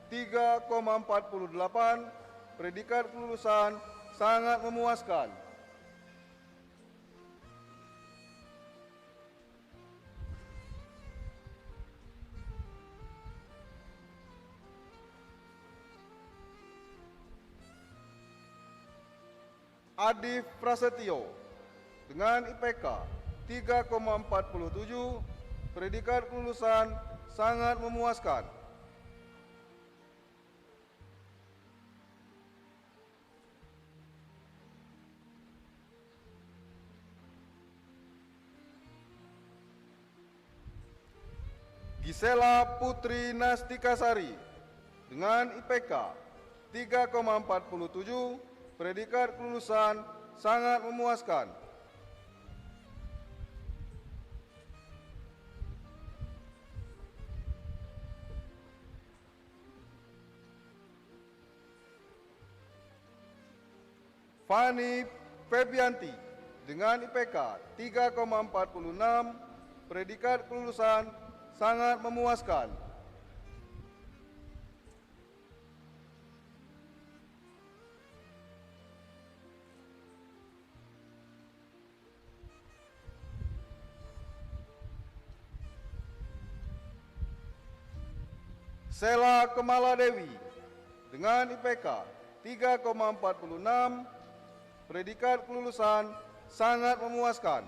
3,48. Predikat kelulusan sangat memuaskan. Adif Prasetyo dengan IPK 3,47. Predikat kelulusan sangat memuaskan. Gisela Putri Nastikasari dengan IPK 3,47, predikat kelulusan sangat memuaskan. Fani Febianti dengan IPK 3,46, predikat kelulusan sangat memuaskan. Sela Kemaladewi dengan IPK 3,46, predikat kelulusan sangat memuaskan.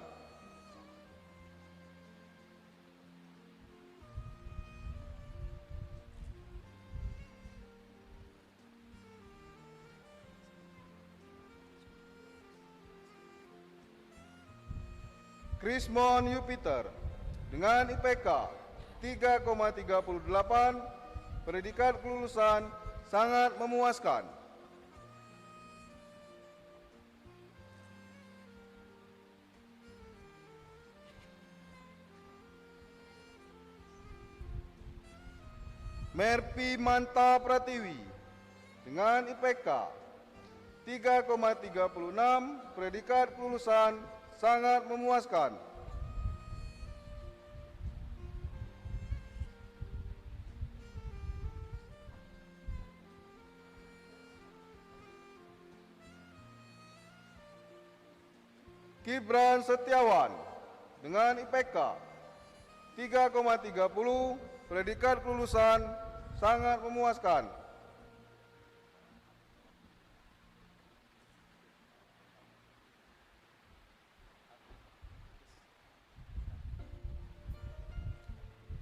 Krismon Yupiter dengan IPK 3,38, predikat kelulusan sangat memuaskan. Merpi Manta Pratiwi dengan IPK 3,36, predikat kelulusan sangat memuaskan. Gibran Setiawan dengan IPK 3,30, predikat kelulusan sangat memuaskan.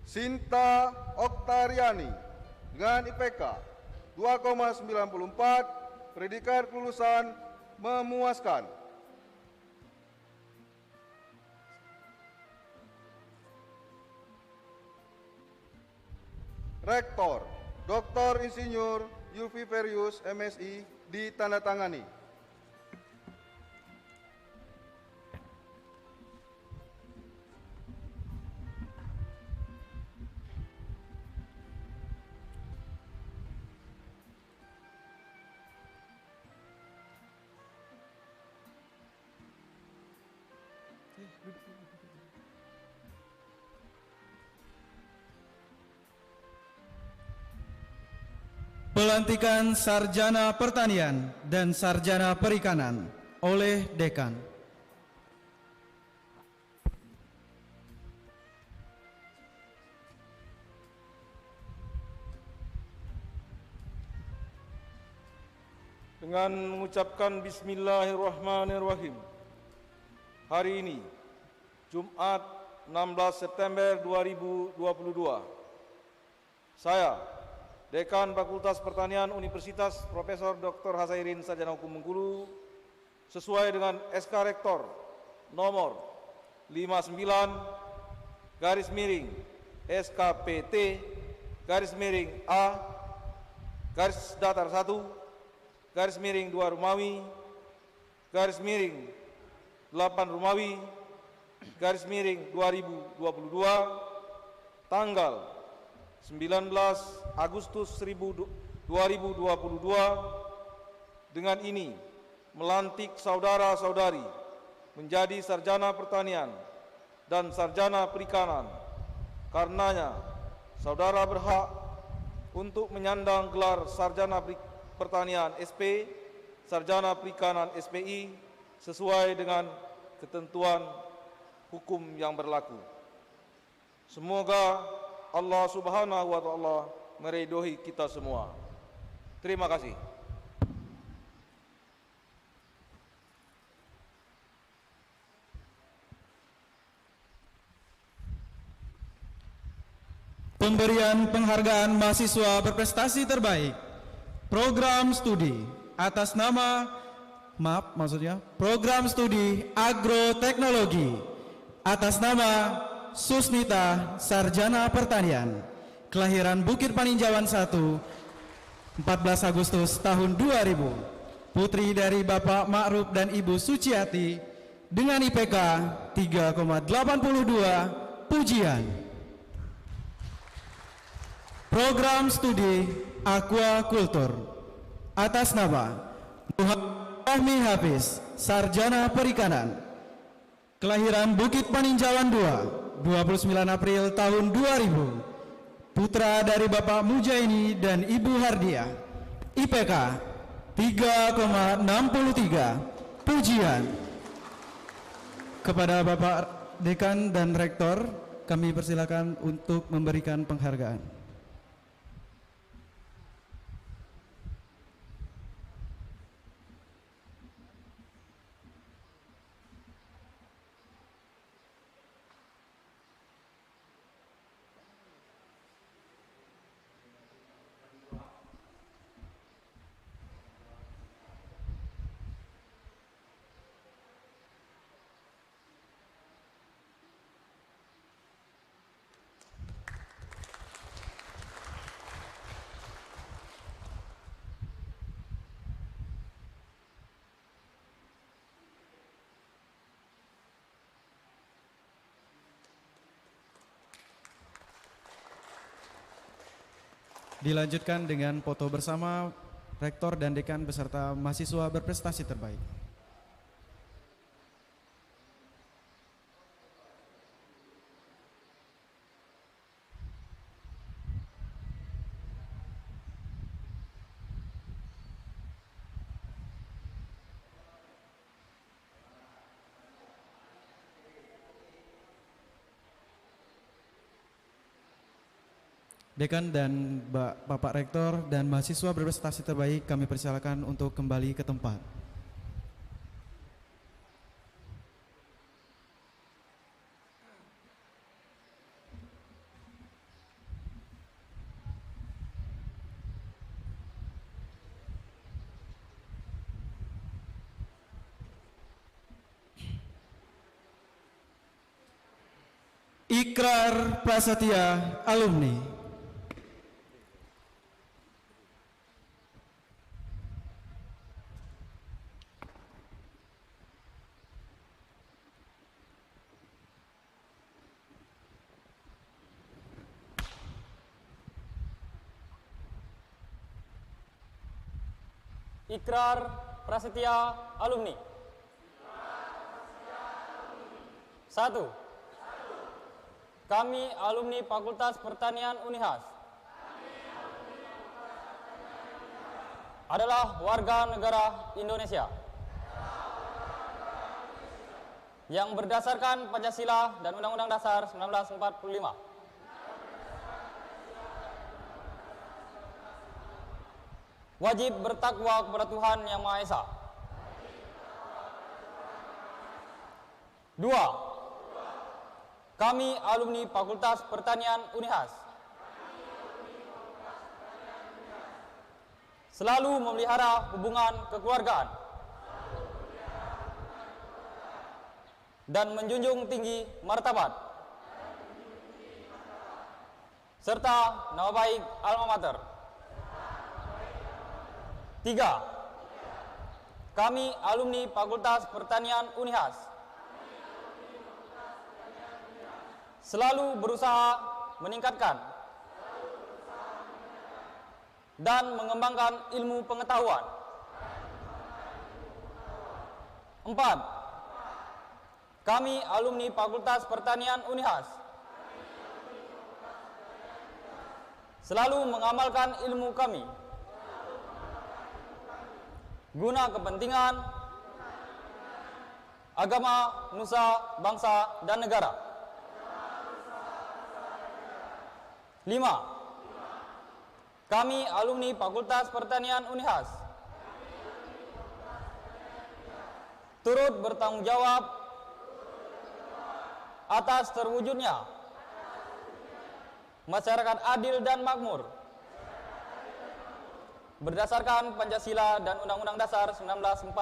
Sinta Oktariani dengan IPK 2,94, predikat kelulusan memuaskan. Rektor Dr. Insinyur Yulfi Ferius MSI ditandatangani. Pelantikan Sarjana Pertanian dan Sarjana Perikanan oleh Dekan. Dengan mengucapkan Bismillahirrahmanirrahim, hari ini, Jumat 16 September 2022, saya, Dekan Fakultas Pertanian Universitas Profesor Dr. Hasairin Sarjana Hukum Bengkulu, sesuai dengan SK Rektor nomor 59/SKPT/A/1/2 Romawi (8 Romawi) (2022) tanggal 19 Agustus 2022 dengan ini melantik saudara-saudari menjadi sarjana pertanian dan sarjana perikanan. Karenanya, saudara berhak untuk menyandang gelar sarjana pertanian SP, sarjana perikanan SPI sesuai dengan ketentuan hukum yang berlaku. Semoga Allah Subhanahu wa Ta'ala meridhoi kita semua. Terima kasih. Pemberian penghargaan mahasiswa berprestasi terbaik program studi atas nama program studi agroteknologi atas nama Susnita Sarjana Pertanian, kelahiran Bukit Paninjauan 1, 14 Agustus tahun 2000, putri dari Bapak Ma'ruf dan Ibu Suciati dengan IPK 3,82, pujian. Program studi Aquaculture atas nama Muhammad Fahmi Hafiz, Sarjana Perikanan, kelahiran Bukit Paninjauan 2, 29 April tahun 2000, putra dari Bapak Mujaini dan Ibu Hardiah, IPK 3,63, pujian. Kepada Bapak Dekan dan Rektor, kami persilakan untuk memberikan penghargaan. Dilanjutkan dengan foto bersama Rektor dan Dekan beserta mahasiswa berprestasi terbaik. Dekan dan Bapak Rektor dan mahasiswa berprestasi terbaik kami persilakan untuk kembali ke tempat. Ikrar Prasetya Alumni. Ikrar Prasetya Alumni. 1. Kami alumni Fakultas Pertanian Unihas adalah warga negara Indonesia yang berdasarkan Pancasila dan Undang-Undang Dasar 1945. Wajib bertakwa kepada Tuhan Yang Maha Esa. 2. Kami alumni Fakultas Pertanian Unihas selalu memelihara hubungan kekeluargaan dan menjunjung tinggi martabat serta nama baik alma mater. 3. Kami alumni Fakultas Pertanian Unihas selalu berusaha meningkatkan dan mengembangkan ilmu pengetahuan. 4. Kami alumni Fakultas Pertanian Unihas selalu mengamalkan ilmu kami guna kepentingan agama, nusa, bangsa, dan negara. 5. Kami alumni Fakultas Pertanian Unihas turut bertanggung jawab atas terwujudnya masyarakat adil dan makmur berdasarkan Pancasila dan Undang-Undang Dasar 1945.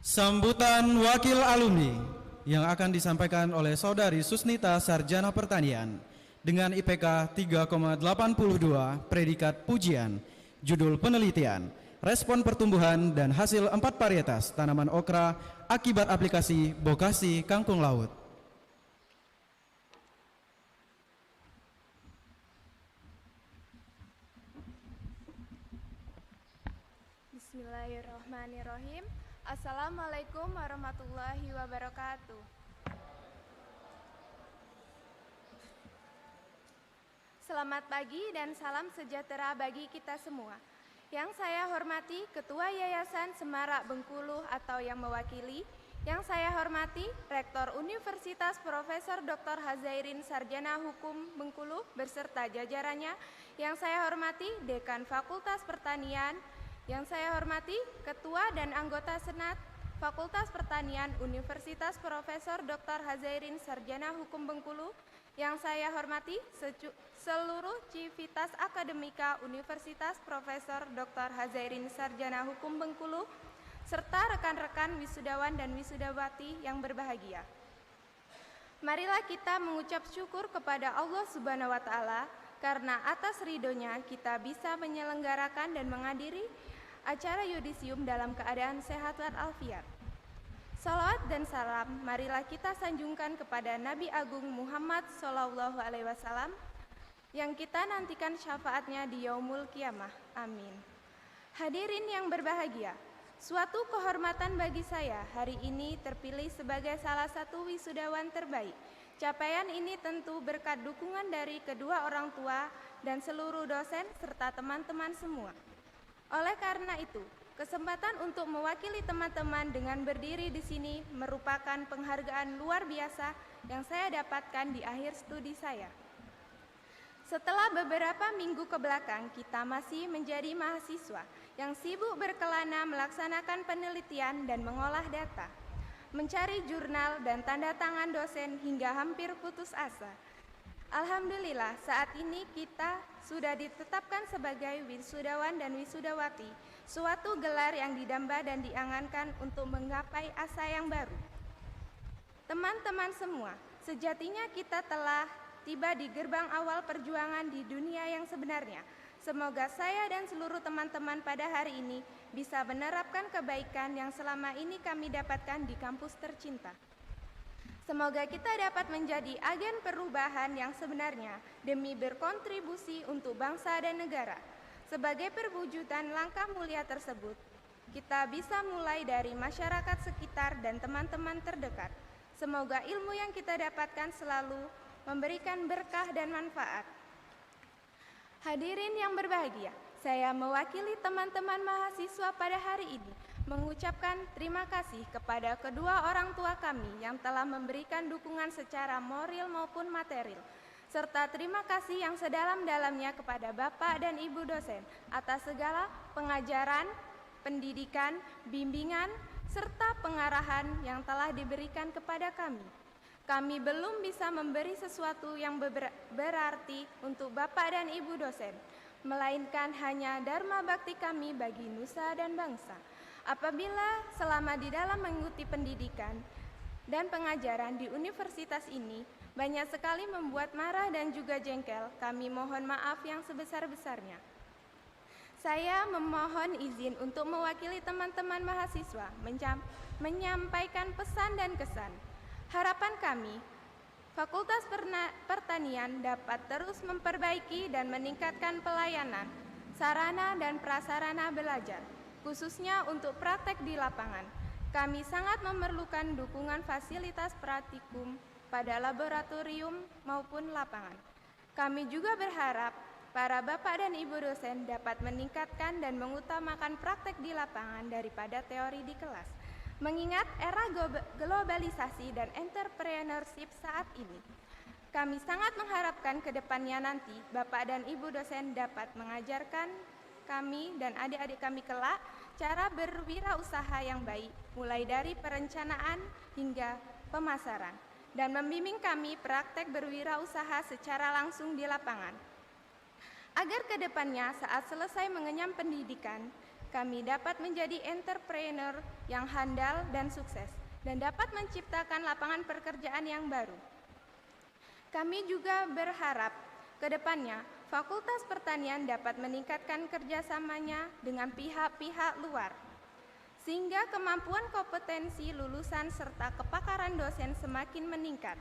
Sambutan wakil alumni yang akan disampaikan oleh Saudari Susnita Sarjana Pertanian dengan IPK 3,82, predikat pujian, judul penelitian, respon pertumbuhan dan hasil 4 varietas tanaman okra akibat aplikasi bokasi kangkung laut. Bismillahirrahmanirrahim. Assalamualaikum warahmatullahi wabarakatuh. Selamat pagi dan salam sejahtera bagi kita semua. Yang saya hormati Ketua Yayasan Semarak Bengkulu atau yang mewakili, yang saya hormati Rektor Universitas Profesor Dr. Hazairin Sarjana Hukum Bengkulu beserta jajarannya, yang saya hormati Dekan Fakultas Pertanian, yang saya hormati Ketua dan anggota Senat Fakultas Pertanian Universitas Profesor Dr. Hazairin Sarjana Hukum Bengkulu, yang saya hormati seluruh Civitas Akademika Universitas Profesor Dr. Hazairin Sarjana Hukum Bengkulu, serta rekan-rekan wisudawan dan wisudawati yang berbahagia. Marilah kita mengucap syukur kepada Allah Subhanahu wa Ta'ala, karena atas ridhonya kita bisa menyelenggarakan dan menghadiri acara yudisium dalam keadaan sehat walafiat. Salawat dan salam marilah kita sanjungkan kepada Nabi Agung Muhammad SAW yang kita nantikan syafaatnya di yaumul kiamah. Amin. Hadirin yang berbahagia, suatu kehormatan bagi saya hari ini terpilih sebagai salah satu wisudawan terbaik. Capaian ini tentu berkat dukungan dari kedua orang tua dan seluruh dosen serta teman-teman semua. Oleh karena itu, kesempatan untuk mewakili teman-teman dengan berdiri di sini merupakan penghargaan luar biasa yang saya dapatkan di akhir studi saya. Setelah beberapa minggu ke belakang, kita masih menjadi mahasiswa yang sibuk berkelana melaksanakan penelitian dan mengolah data, mencari jurnal dan tanda tangan dosen hingga hampir putus asa. Alhamdulillah, saat ini kita sudah ditetapkan sebagai wisudawan dan wisudawati, suatu gelar yang didamba dan diangankan untuk menggapai asa yang baru. Teman-teman semua, sejatinya kita telah tiba di gerbang awal perjuangan di dunia yang sebenarnya. Semoga saya dan seluruh teman-teman pada hari ini bisa menerapkan kebaikan yang selama ini kami dapatkan di kampus tercinta. Semoga kita dapat menjadi agen perubahan yang sebenarnya demi berkontribusi untuk bangsa dan negara. Sebagai perwujudan langkah mulia tersebut, kita bisa mulai dari masyarakat sekitar dan teman-teman terdekat. Semoga ilmu yang kita dapatkan selalu memberikan berkah dan manfaat. Hadirin yang berbahagia, saya mewakili teman-teman mahasiswa pada hari ini mengucapkan terima kasih kepada kedua orang tua kami yang telah memberikan dukungan secara moral maupun material, serta terima kasih yang sedalam-dalamnya kepada Bapak dan Ibu dosen atas segala pengajaran, pendidikan, bimbingan, serta pengarahan yang telah diberikan kepada kami. Kami belum bisa memberi sesuatu yang berarti untuk Bapak dan Ibu dosen, melainkan hanya dharma bakti kami bagi nusa dan bangsa. Apabila selama di dalam mengikuti pendidikan dan pengajaran di universitas ini banyak sekali membuat marah dan juga jengkel, kami mohon maaf yang sebesar-besarnya. Saya memohon izin untuk mewakili teman-teman mahasiswa menyampaikan pesan dan kesan. Harapan kami, Fakultas Pertanian dapat terus memperbaiki dan meningkatkan pelayanan, sarana dan prasarana belajar, khususnya untuk praktek di lapangan. Kami sangat memerlukan dukungan fasilitas praktikum pada laboratorium maupun lapangan. Kami juga berharap para Bapak dan Ibu dosen dapat meningkatkan dan mengutamakan praktek di lapangan daripada teori di kelas. Mengingat era globalisasi dan entrepreneurship saat ini, kami sangat mengharapkan ke depannya nanti Bapak dan Ibu dosen dapat mengajarkan kami dan adik-adik kami kelak cara berwirausaha yang baik, mulai dari perencanaan hingga pemasaran, dan membimbing kami praktek berwirausaha secara langsung di lapangan. Agar kedepannya saat selesai mengenyam pendidikan, kami dapat menjadi entrepreneur yang handal dan sukses, dan dapat menciptakan lapangan pekerjaan yang baru. Kami juga berharap ke depannya Fakultas Pertanian dapat meningkatkan kerjasamanya dengan pihak-pihak luar, sehingga kemampuan kompetensi lulusan serta kepakaran dosen semakin meningkat.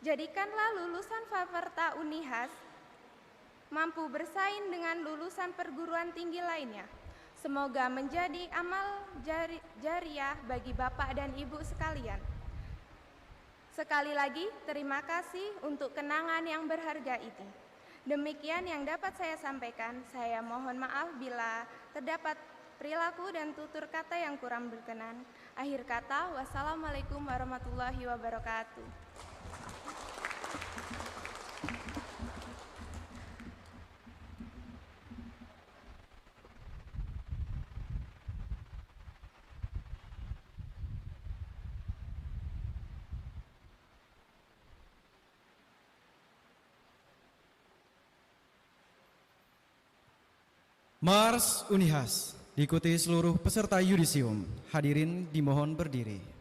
Jadikanlah lulusan Fakultas Unihas mampu bersaing dengan lulusan perguruan tinggi lainnya. Semoga menjadi amal jariah bagi Bapak dan Ibu sekalian. Sekali lagi, terima kasih untuk kenangan yang berharga itu. Demikian yang dapat saya sampaikan. Saya mohon maaf bila terdapat perilaku dan tutur kata yang kurang berkenan. Akhir kata, wassalamualaikum warahmatullahi wabarakatuh. Mars Unihas diikuti seluruh peserta yudisium. Hadirin dimohon berdiri.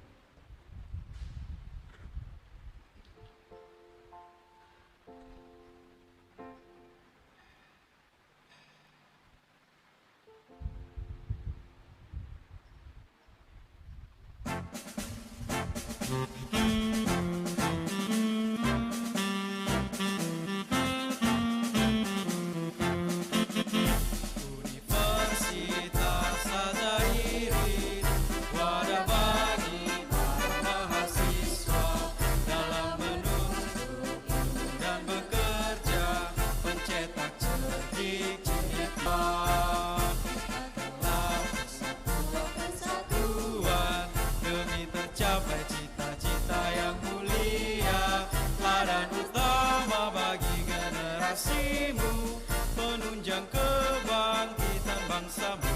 Penunjang kebangkitan bangsamu.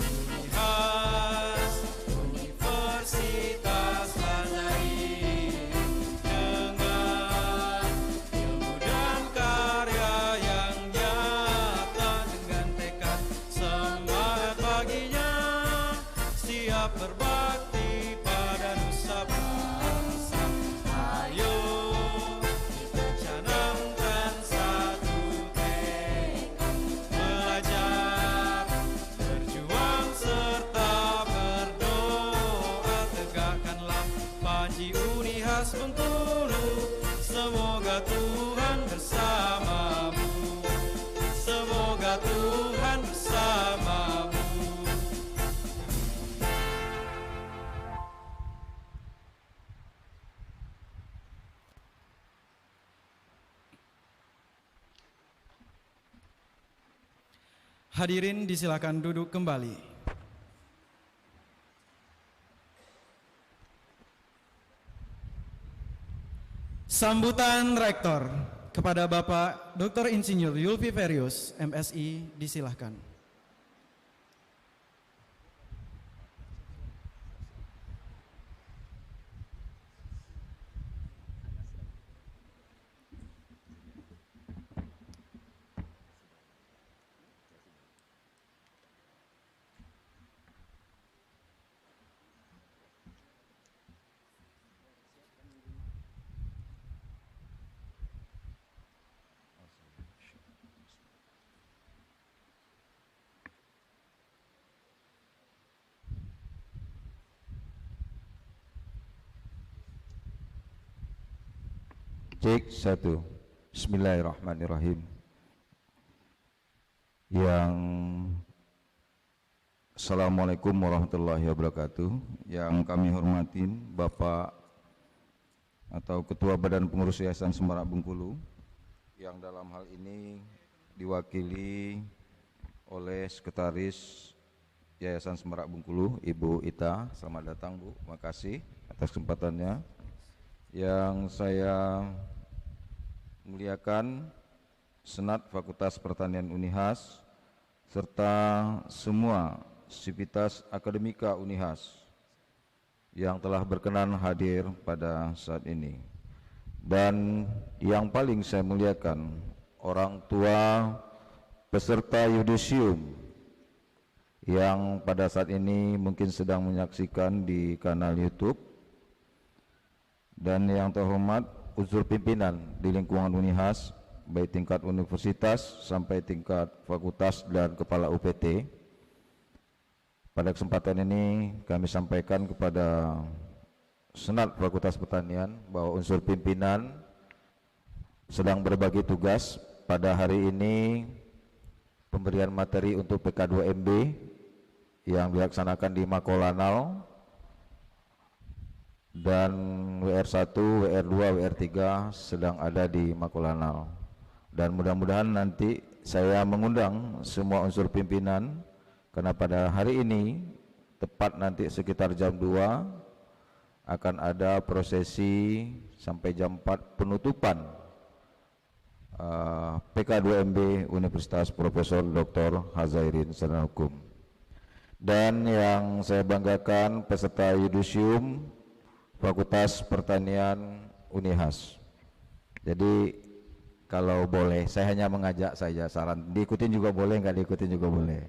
Unihas, Universitas Al-Azhar, dengan ilmu dan karya yang nyata, dengan tekad semangat baginya, siap berbakti pada nusa bangsa. Ayo kita canangkan satu tekad, belajar, berjuang serta berdoa. Tegakkanlah Panji Unihas Bengkulu, semoga Tuhan bersamamu, semoga Tuhan bersamamu. Hadirin disilakan duduk kembali. Sambutan Rektor kepada Bapak Dr. Insinyur Yulfi Ferius, MSI, disilahkan. Cek 1. Bismillahirrahmanirrahim. Assalamualaikum warahmatullahi wabarakatuh. Yang kami hormatin Bapak atau Ketua Badan Pengurus Yayasan Semarak Bengkulu, yang dalam hal ini diwakili oleh Sekretaris Yayasan Semarak Bengkulu, Ibu Ita. Selamat datang, Bu. Terima kasih atas kesempatannya. Yang saya muliakan Senat Fakultas Pertanian Unihas serta semua sivitas akademika Unihas yang telah berkenan hadir pada saat ini. Dan yang paling saya muliakan orang tua peserta yudisium yang pada saat ini mungkin sedang menyaksikan di kanal YouTube, dan yang terhormat unsur pimpinan di lingkungan Unihas, baik tingkat universitas sampai tingkat fakultas dan kepala UPT. Pada kesempatan ini kami sampaikan kepada Senat Fakultas Pertanian bahwa unsur pimpinan sedang berbagi tugas. Pada hari ini pemberian materi untuk PK2MB yang dilaksanakan di Makolanal, dan WR1, WR2, WR3 sedang ada di Makolanal. Dan mudah-mudahan nanti saya mengundang semua unsur pimpinan, karena pada hari ini tepat nanti sekitar jam 2 akan ada prosesi sampai jam 4 penutupan PK2MB Universitas Profesor Dr. Hazairin Sarjana Hukum. Dan yang saya banggakan peserta yudisium Fakultas Pertanian Unihas. Jadi kalau boleh saya hanya mengajak saja, saran diikutin juga boleh, nggak diikutin juga boleh.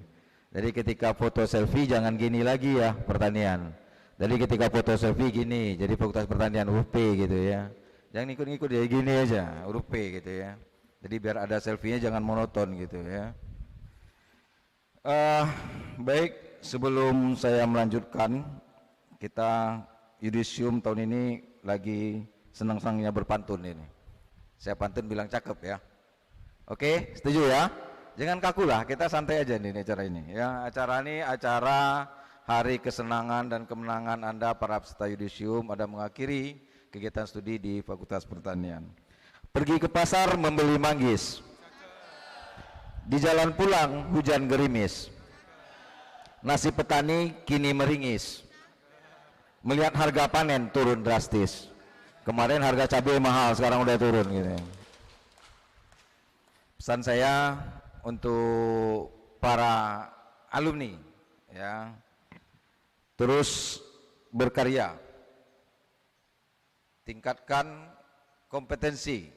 Jadi ketika foto selfie jangan gini lagi ya pertanian. Jadi ketika foto selfie gini, jadi Fakultas Pertanian UP gitu ya. Jangan ikut-ikut ya, gini aja huruf P gitu ya. Jadi biar ada selfie-nya jangan monoton gitu ya. Baik. Sebelum saya melanjutkan, kita yudisium tahun ini lagi senang-senangnya berpantun ini. Saya pantun bilang cakep ya. Oke, setuju ya? Jangan kaku lah, kita santai aja nih acara ini. Ya, acara ini acara hari kesenangan dan kemenangan Anda para peserta yudisium. Ada mengakhiri kegiatan studi di Fakultas Pertanian. Pergi ke pasar membeli manggis. Di jalan pulang hujan gerimis. Nasib petani kini meringis. Melihat harga panen turun drastis. Kemarin harga cabai mahal, sekarang udah turun gitu. Pesan saya untuk para alumni ya, terus berkarya, tingkatkan kompetensi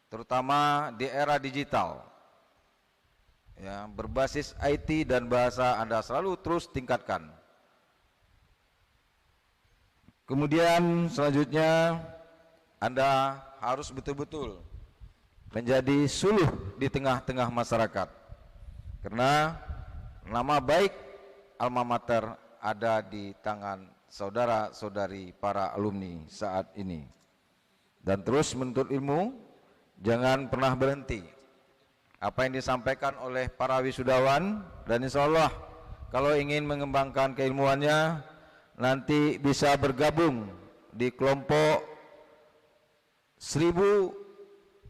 terutama di era digital ya, berbasis IT dan bahasa Anda selalu terus tingkatkan. Kemudian selanjutnya Anda harus betul-betul menjadi suluh di tengah-tengah masyarakat, karena nama baik alma mater ada di tangan saudara-saudari para alumni saat ini. Dan terus menuntut ilmu, jangan pernah berhenti. Apa yang disampaikan oleh para wisudawan, dan insya Allah kalau ingin mengembangkan keilmuannya nanti bisa bergabung di kelompok 1000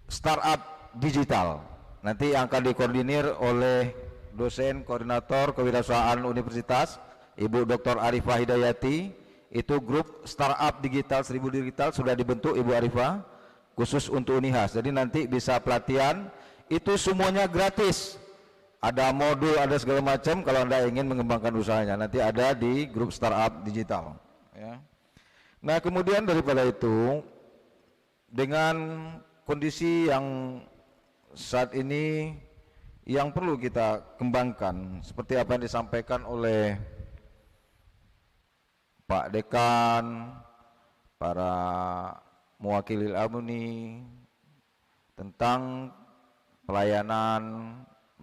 startup digital. Nanti yang akan dikoordinir oleh dosen koordinator kewirausahaan universitas Ibu Dr. Arifah Hidayati. Itu grup startup digital 1000 digital sudah dibentuk Ibu Arifah khusus untuk Unihas. Jadi nanti bisa pelatihan, itu semuanya gratis. Ada modul, ada segala macam. Kalau Anda ingin mengembangkan usahanya, nanti ada di grup startup digital ya. Nah kemudian daripada itu, dengan kondisi yang saat ini yang perlu kita kembangkan seperti apa yang disampaikan oleh Pak Dekan, para mewakili alumni tentang pelayanan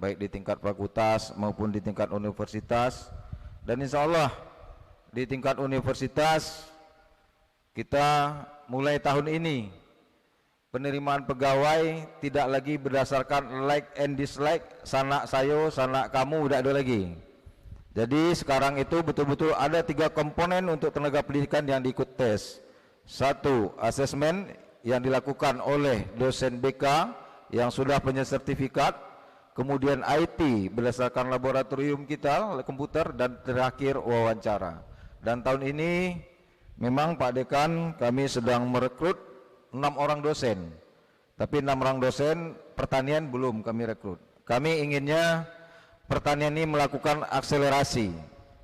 baik di tingkat fakultas maupun di tingkat universitas. Dan insya Allah di tingkat universitas kita mulai tahun ini penerimaan pegawai tidak lagi berdasarkan like and dislike, sanak sayo, sanak kamu, tidak ada lagi. Jadi sekarang itu betul-betul ada 3 komponen untuk tenaga pendidikan yang diikut tes. 1, asesmen yang dilakukan oleh dosen BK yang sudah punya sertifikat, kemudian IT berdasarkan laboratorium kita, komputer, dan terakhir wawancara. Dan tahun ini memang Pak Dekan kami sedang merekrut 6 orang dosen, tapi 6 orang dosen pertanian belum kami rekrut. Kami inginnya pertanian ini melakukan akselerasi,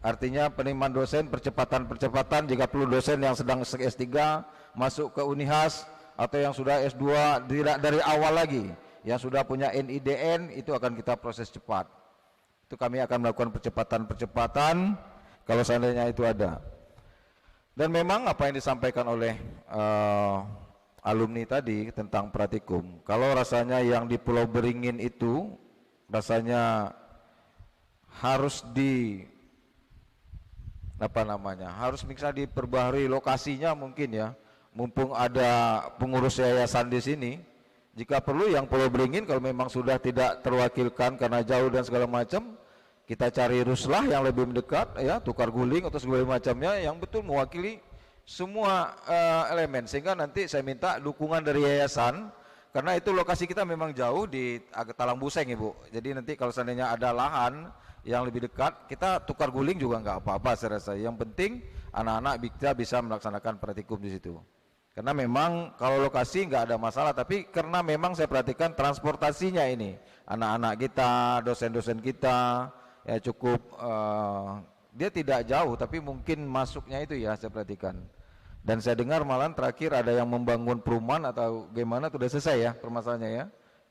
artinya penerimaan dosen percepatan jika perlu dosen yang sedang S3 masuk ke Unihas atau yang sudah S2 tidak dari awal lagi, yang sudah punya NIDN itu akan kita proses cepat. Itu kami akan melakukan percepatan kalau seandainya itu ada. Dan memang apa yang disampaikan oleh alumni tadi tentang pratikum, kalau rasanya yang di Pulau Beringin itu rasanya harus harus misalnya diperbaharui lokasinya mungkin ya, mumpung ada pengurus yayasan di sini. Jika perlu yang Pulau Beringin kalau memang sudah tidak terwakilkan karena jauh dan segala macam, kita cari ruslah yang lebih mendekat ya, tukar guling atau segala macamnya yang betul mewakili semua elemen, sehingga nanti saya minta dukungan dari yayasan, karena itu lokasi kita memang jauh di Talang Buseng Ibu. Jadi nanti kalau seandainya ada lahan yang lebih dekat, kita tukar guling juga nggak apa-apa saya rasa. Yang penting anak-anak kita bisa melaksanakan praktikum di situ. Karena memang kalau lokasi nggak ada masalah, tapi karena memang saya perhatikan transportasinya ini, anak-anak kita, dosen-dosen kita ya cukup dia tidak jauh, tapi mungkin masuknya itu ya saya perhatikan. Dan saya dengar malah terakhir ada yang membangun perumahan atau gimana, sudah selesai ya permasalahannya ya,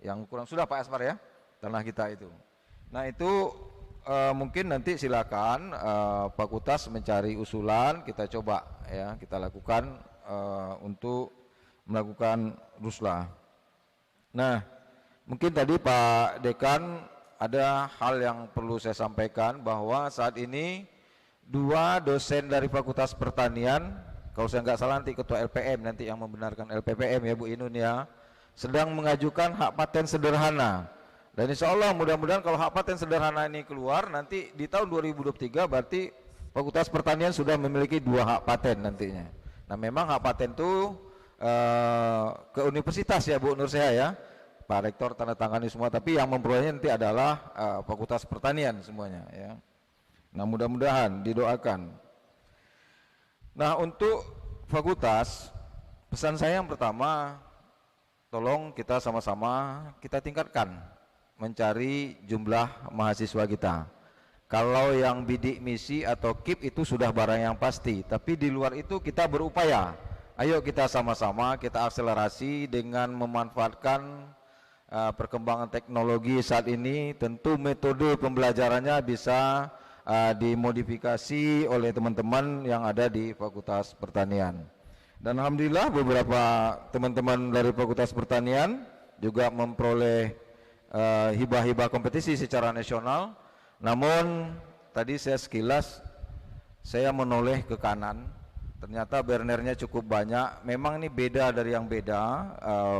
yang kurang sudah Pak Asmar ya, tanah kita itu. Nah itu mungkin nanti silakan fakultas mencari usulan, kita coba ya, kita lakukan untuk melakukan ruslah. Nah mungkin tadi Pak Dekan ada hal yang perlu saya sampaikan, bahwa saat ini 2 dosen dari Fakultas Pertanian, kalau saya nggak salah nanti Ketua LPM nanti yang membenarkan LPPM ya Bu Inun ya, sedang mengajukan hak paten sederhana. Dan insya Allah mudah-mudahan kalau hak paten sederhana ini keluar nanti di tahun 2023 berarti Fakultas Pertanian sudah memiliki 2 hak paten nantinya. Nah memang hak paten itu ke universitas ya Bu Nur Seha ya, Pak Rektor tanda tangani semua, tapi yang memperolehnya nanti adalah Fakultas Pertanian semuanya ya. Nah mudah-mudahan didoakan. Nah untuk fakultas, pesan saya yang pertama, tolong kita sama-sama kita tingkatkan mencari jumlah mahasiswa kita. Kalau yang bidik misi atau KIP itu sudah barang yang pasti, tapi di luar itu kita berupaya. Ayo kita sama-sama kita akselerasi dengan memanfaatkan perkembangan teknologi saat ini. Tentu metode pembelajarannya bisa dimodifikasi oleh teman-teman yang ada di Fakultas Pertanian. Dan alhamdulillah beberapa teman-teman dari Fakultas Pertanian juga memperoleh hibah-hibah kompetisi secara nasional. Namun tadi saya sekilas saya menoleh ke kanan, ternyata bernernya cukup banyak. Memang ini beda dari yang beda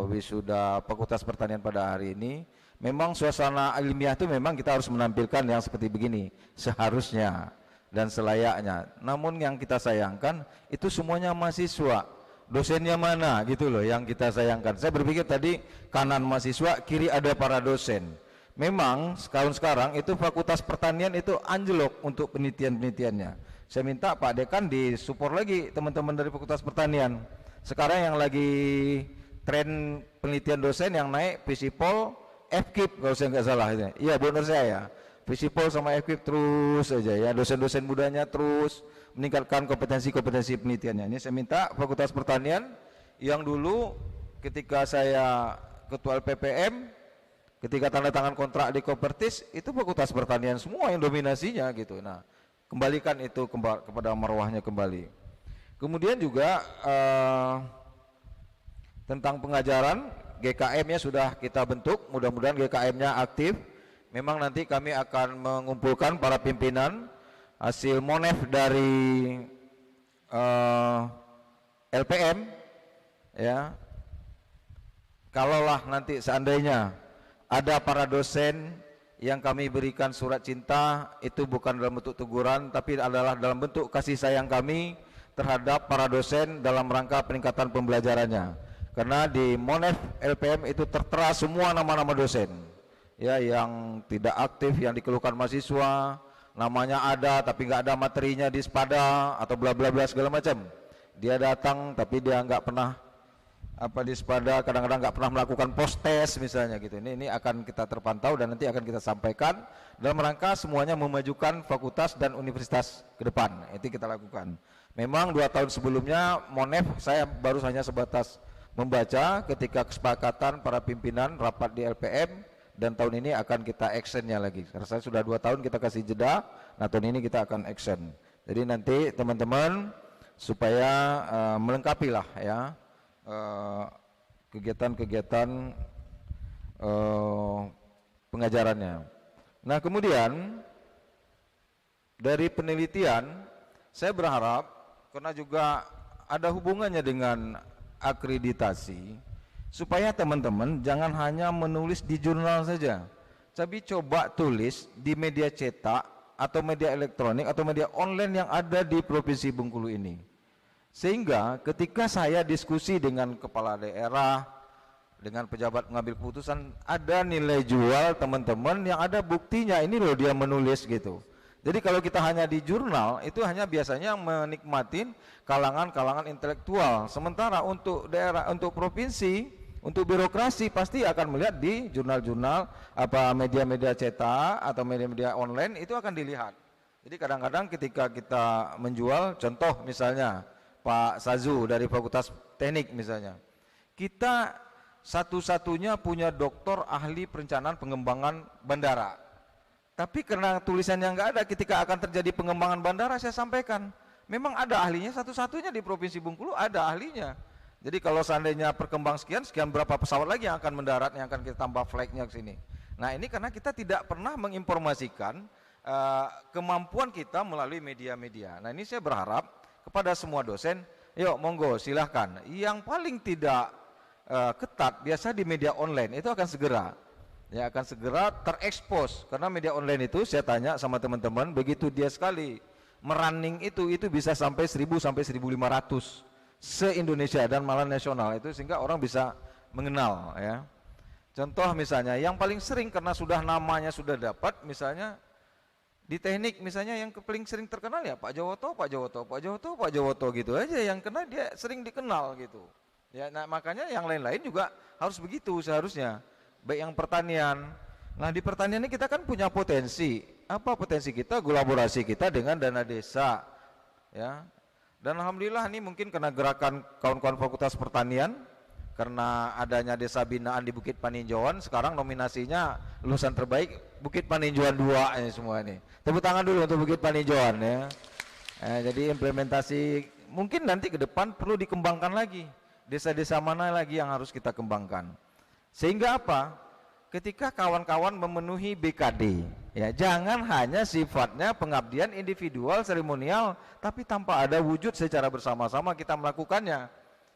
wisuda Fakultas Pertanian pada hari ini. Memang suasana ilmiah itu memang kita harus menampilkan yang seperti begini seharusnya dan selayaknya. Namun yang kita sayangkan itu semuanya mahasiswa, dosennya mana gitu loh yang kita sayangkan. Saya berpikir tadi kanan mahasiswa, kiri ada para dosen. Memang sekarang itu Fakultas Pertanian itu anjlok untuk penelitian-penelitiannya. Saya minta Pak Dekan disupport lagi teman-teman dari Fakultas Pertanian. Sekarang yang lagi tren penelitian dosen yang naik Visipol, FKIP kalau saya nggak salah ini. Iya benar saya ya. Visipol sama FKIP terus saja ya, dosen-dosen mudanya terus meningkatkan kompetensi-kompetensi penelitiannya. Ini saya minta Fakultas Pertanian yang dulu ketika saya Ketua LPPM, ketika tanda tangan kontrak di Kopertis itu Fakultas Pertanian semua yang dominasinya gitu. Nah, kembalikan itu kepada marwahnya kembali. Kemudian juga tentang pengajaran, GKM-nya sudah kita bentuk, mudah-mudahan GKM-nya aktif. Memang nanti kami akan mengumpulkan para pimpinan hasil monef dari LPM ya. Kalaulah nanti seandainya ada para dosen yang kami berikan surat cinta, itu bukan dalam bentuk teguran, tapi adalah dalam bentuk kasih sayang kami terhadap para dosen dalam rangka peningkatan pembelajarannya. Karena di Monef LPM itu tertera semua nama-nama dosen ya, yang tidak aktif, yang dikeluhkan mahasiswa, namanya ada tapi nggak ada materinya di Spada atau bla bla bla segala macam. Dia datang tapi dia nggak pernah di Spada, kadang-kadang nggak pernah melakukan post test misalnya gitu. Ini akan kita terpantau dan nanti akan kita sampaikan dalam rangka semuanya memajukan fakultas dan universitas ke depan. Itu kita lakukan. Memang 2 tahun sebelumnya Monef saya baru hanya sebatas membaca ketika kesepakatan para pimpinan rapat di LPM dan tahun ini akan kita actionnya lagi. Karena saya sudah 2 tahun kita kasih jeda, nah tahun ini kita akan action. Jadi nanti teman-teman supaya melengkapi lah ya kegiatan-kegiatan pengajarannya. Nah kemudian dari penelitian saya berharap, karena juga ada hubungannya dengan akreditasi, supaya teman-teman jangan hanya menulis di jurnal saja, tapi coba tulis di media cetak atau media elektronik atau media online yang ada di Provinsi Bengkulu ini. Sehingga ketika saya diskusi dengan kepala daerah, dengan pejabat pengambil keputusan, ada nilai jual teman-teman yang ada buktinya, ini loh dia menulis gitu. Jadi kalau kita hanya di jurnal, itu hanya biasanya menikmatin kalangan-kalangan intelektual. Sementara untuk daerah, untuk provinsi, untuk birokrasi pasti akan melihat di jurnal-jurnal, apa media-media cetak atau media-media online itu akan dilihat. Jadi kadang-kadang ketika kita menjual, contoh misalnya Pak Sazu dari Fakultas Teknik misalnya, kita satu-satunya punya doktor ahli perencanaan pengembangan bandara. Tapi karena tulisannya nggak ada, ketika akan terjadi pengembangan bandara saya sampaikan, memang ada ahlinya, satu-satunya di Provinsi Bengkulu ada ahlinya. Jadi kalau seandainya perkembang sekian berapa pesawat lagi yang akan mendarat, yang akan kita tambah flagnya ke sini. Nah ini karena kita tidak pernah menginformasikan kemampuan kita melalui media-media. Nah ini saya berharap kepada semua dosen, yuk monggo silahkan. Yang paling tidak ketat biasa di media online itu akan segera terekspos, karena media online itu saya tanya sama teman-teman, begitu dia sekali merunning itu bisa sampai 1000 sampai 1500 se-Indonesia dan malah nasional itu, sehingga orang bisa mengenal ya. Contoh misalnya yang paling sering karena sudah namanya sudah dapat, misalnya di teknik misalnya yang paling sering terkenal ya Pak Jawoto gitu aja yang kena, dia sering dikenal gitu. Ya, nah makanya yang lain-lain juga harus begitu seharusnya. Baik yang pertanian. Nah di pertanian ini kita kan punya potensi. Apa potensi kita? Kolaborasi kita dengan dana desa, ya. Dan alhamdulillah ini mungkin karena gerakan kawan-kawan Fakultas Pertanian, karena adanya desa binaan di Bukit Paninjauan, sekarang nominasinya lulusan terbaik Bukit Paninjauan 2 ini semua ini. Tepuk tangan dulu untuk Bukit Paninjauan ya. Jadi implementasi mungkin nanti ke depan perlu dikembangkan lagi. Desa-desa mana lagi yang harus kita kembangkan? Sehingga apa? Ketika kawan-kawan memenuhi BKD, ya jangan hanya sifatnya pengabdian individual seremonial, tapi tanpa ada wujud secara bersama-sama kita melakukannya.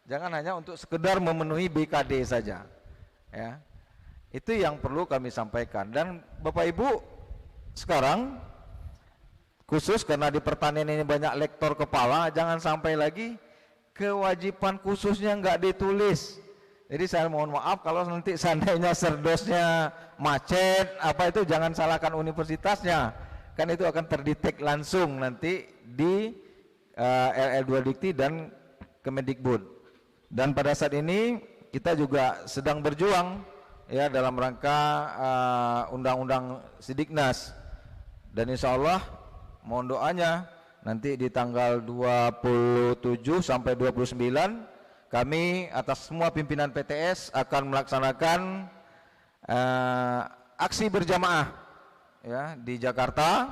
Jangan hanya untuk sekedar memenuhi BKD saja. Ya, itu yang perlu kami sampaikan. Dan Bapak Ibu sekarang khusus karena di pertanian ini banyak lektor kepala, jangan sampai lagi kewajiban khususnya nggak ditulis. Jadi saya mohon maaf kalau nanti seandainya serdosnya macet apa itu, jangan salahkan universitasnya, kan itu akan terdetek langsung nanti di LL2 Dikti dan Kemendikbud. Dan pada saat ini kita juga sedang berjuang ya dalam rangka undang-undang Sidiknas, dan insya Allah mohon doanya nanti di tanggal 27 sampai 29 kami atas semua pimpinan PTS akan melaksanakan aksi berjamaah ya di Jakarta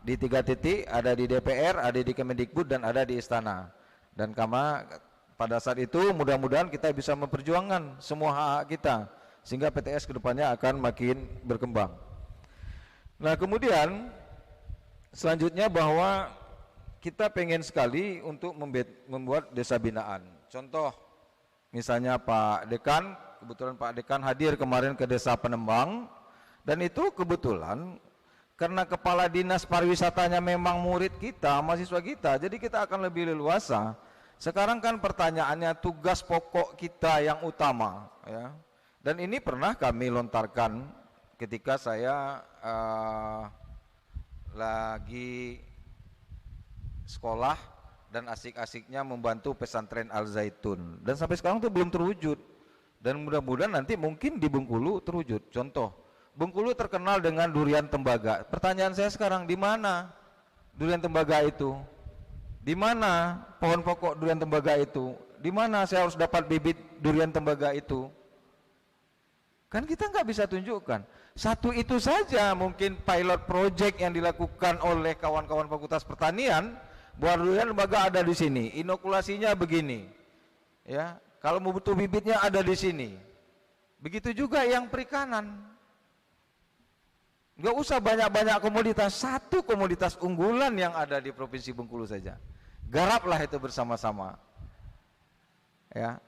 di 3 titik, ada di DPR, ada di Kemendikbud, dan ada di Istana. Dan pada saat itu mudah-mudahan kita bisa memperjuangkan semua hak kita sehingga PTS kedepannya akan makin berkembang. Nah kemudian selanjutnya bahwa kita pengen sekali untuk membuat desa binaan. Contoh misalnya Pak Dekan, kebetulan Pak Dekan hadir kemarin ke Desa Penembang, dan itu kebetulan karena kepala dinas pariwisatanya memang murid kita, mahasiswa kita, jadi kita akan lebih leluasa. Sekarang kan pertanyaannya tugas pokok kita yang utama ya. Dan ini pernah kami lontarkan ketika saya lagi sekolah dan asik-asiknya membantu pesantren Al Zaitun, dan sampai sekarang itu belum terwujud, dan mudah-mudahan nanti mungkin di Bengkulu terwujud. Contoh, Bengkulu terkenal dengan durian tembaga. Pertanyaan saya sekarang, di mana durian tembaga itu? Di mana pohon pokok durian tembaga itu? Di mana saya harus dapat bibit durian tembaga itu? Kan kita nggak bisa tunjukkan. Satu itu saja mungkin pilot project yang dilakukan oleh kawan-kawan Fakultas Pertanian, bahwa lembaga ada di sini, inokulasinya begini, ya. Kalau mau butuh bibitnya ada di sini. Begitu juga yang perikanan. Nggak usah banyak-banyak komoditas, satu komoditas unggulan yang ada di Provinsi Bengkulu saja. Garaplah itu bersama-sama. Ya,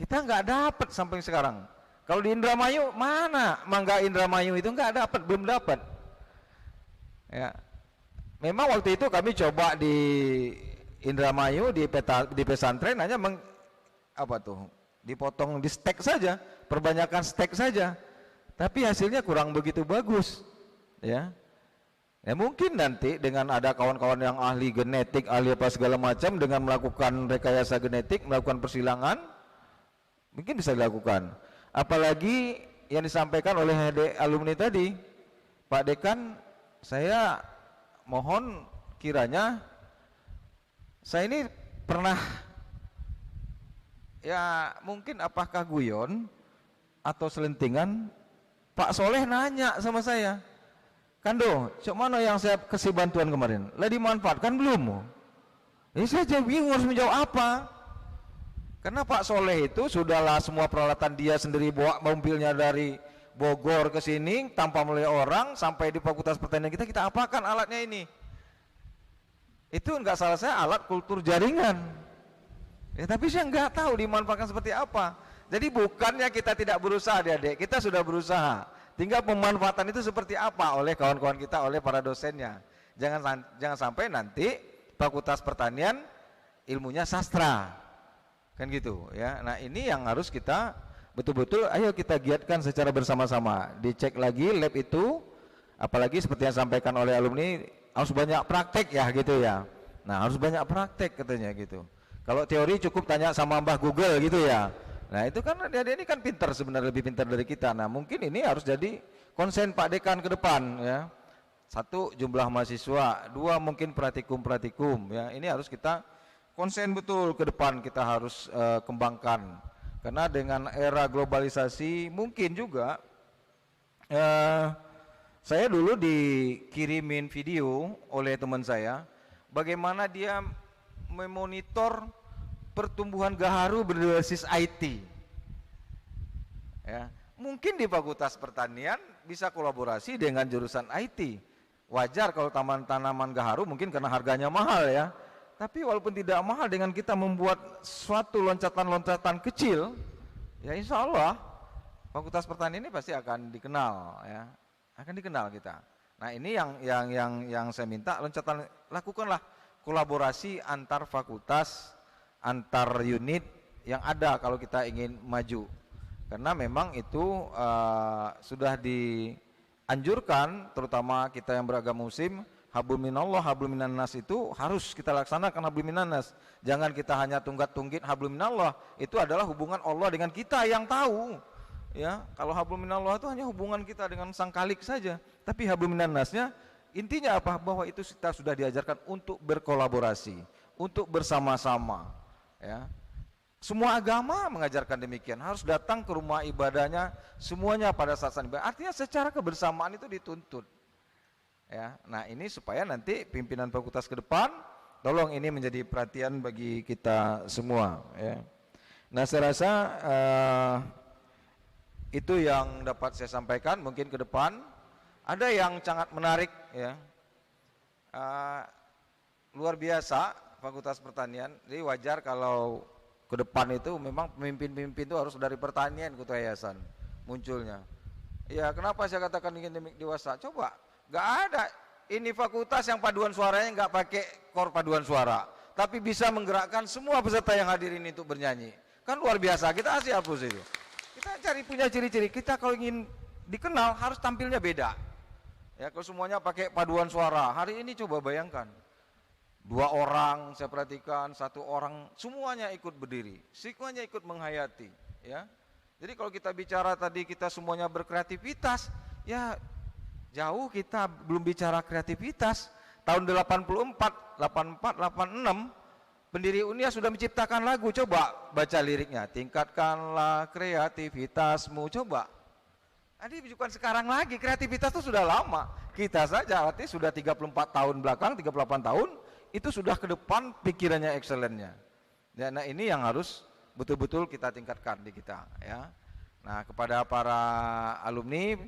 kita nggak dapat sampai sekarang. Kalau di Indramayu mana mangga Indramayu itu nggak dapat, belum dapat. Ya, memang waktu itu kami coba di Indramayu di pesantren hanya dipotong di stek saja, perbanyakan stek saja, tapi hasilnya kurang begitu bagus. Ya, mungkin nanti dengan ada kawan-kawan yang ahli genetik, ahli apa segala macam, dengan melakukan rekayasa genetik, melakukan persilangan, mungkin bisa dilakukan. Apalagi yang disampaikan oleh alumni tadi, Pak Dekan, saya mohon kiranya, saya ini pernah, ya mungkin apakah guyon atau selentingan, Pak Soleh nanya sama saya, Kando, cok mana yang saya kasih bantuan kemarin? Lah dimanfaatkan belum? Ini saya bingung harus menjawab apa. Karena Pak Soleh itu sudahlah semua peralatan dia sendiri, bawa mobilnya dari Bogor ke sini tanpa melalui orang, sampai di Fakultas Pertanian kita apakan alatnya ini? Itu enggak salah saya, alat kultur jaringan. Ya, tapi saya enggak tahu dimanfaatkan seperti apa. Jadi bukannya kita tidak berusaha, adik-adik, kita sudah berusaha. Tinggal pemanfaatan itu seperti apa oleh kawan-kawan kita, oleh para dosennya. Jangan sampai nanti Fakultas Pertanian ilmunya sastra. Kan gitu ya. Nah, ini yang harus kita betul-betul ayo kita giatkan secara bersama-sama. Dicek lagi lab itu, apalagi seperti yang disampaikan oleh alumni, harus banyak praktek ya gitu ya. Nah, harus banyak praktek katanya gitu. Kalau teori cukup tanya sama Mbah Google gitu ya. Nah, itu kan dia ini kan pintar, sebenarnya lebih pintar dari kita. Nah, mungkin ini harus jadi konsen Pak Dekan ke depan ya. Satu, jumlah mahasiswa. Dua, mungkin praktikum ya. Ini harus kita konsen betul ke depan, kita harus kembangkan. Karena dengan era globalisasi mungkin juga saya dulu dikirimin video oleh teman saya bagaimana dia memonitor pertumbuhan gaharu berbasis IT. Ya, mungkin di Fakultas Pertanian bisa kolaborasi dengan jurusan IT. Wajar kalau tanaman gaharu mungkin karena harganya mahal ya. Tapi walaupun tidak mahal, dengan kita membuat suatu loncatan-loncatan kecil, ya insya Allah Fakultas Pertanian ini pasti akan dikenal ya, akan dikenal kita. Nah, ini yang saya minta, loncatan, lakukanlah kolaborasi antar fakultas, antar unit yang ada kalau kita ingin maju. Karena memang itu sudah dianjurkan, terutama kita yang beragama Muslim, hablum minallah, hablum minannas itu harus kita laksanakan hablum minannas. Jangan kita hanya tunggat-tunggit hablum minallah, itu adalah hubungan Allah dengan kita yang tahu. Ya, kalau hablum minallah itu hanya hubungan kita dengan sang Khalik saja. Tapi hablum minannasnya intinya apa? Bahwa itu kita sudah diajarkan untuk berkolaborasi, untuk bersama-sama. Ya. Semua agama mengajarkan demikian, harus datang ke rumah ibadahnya semuanya pada saat ibadah. Artinya secara kebersamaan itu dituntut. Ya, nah ini supaya nanti pimpinan fakultas ke depan, tolong ini menjadi perhatian bagi kita semua. Ya. Nah, saya rasa itu yang dapat saya sampaikan. Mungkin ke depan ada yang sangat menarik, ya, luar biasa Fakultas Pertanian. Jadi wajar kalau ke depan itu memang pemimpin-pemimpin itu harus dari pertanian, ketua yayasan munculnya. Ya, kenapa saya katakan ingin dewasa? Coba. Gak ada ini fakultas yang paduan suaranya nggak pakai kor paduan suara, tapi bisa menggerakkan semua peserta yang hadir ini untuk bernyanyi. Kan luar biasa, kita asli hapus itu. Kita cari punya ciri-ciri, kita kalau ingin dikenal harus tampilnya beda. Ya, kalau semuanya pakai paduan suara, hari ini coba bayangkan. 2 orang saya perhatikan, 1 orang semuanya ikut berdiri, semuanya ikut menghayati. Ya, jadi kalau kita bicara tadi kita semuanya berkreativitas, ya jauh kita belum bicara kreativitas. Tahun 84, 86 pendiri UNIA sudah menciptakan lagu. Coba baca liriknya, tingkatkanlah kreativitasmu. Coba bukan sekarang lagi, kreativitas itu sudah lama. Kita saja artinya sudah 34 tahun belakang, 38 tahun, itu sudah ke depan pikirannya excellennya. Ya, nah ini yang harus betul-betul kita tingkatkan di kita ya. Nah, kepada para alumni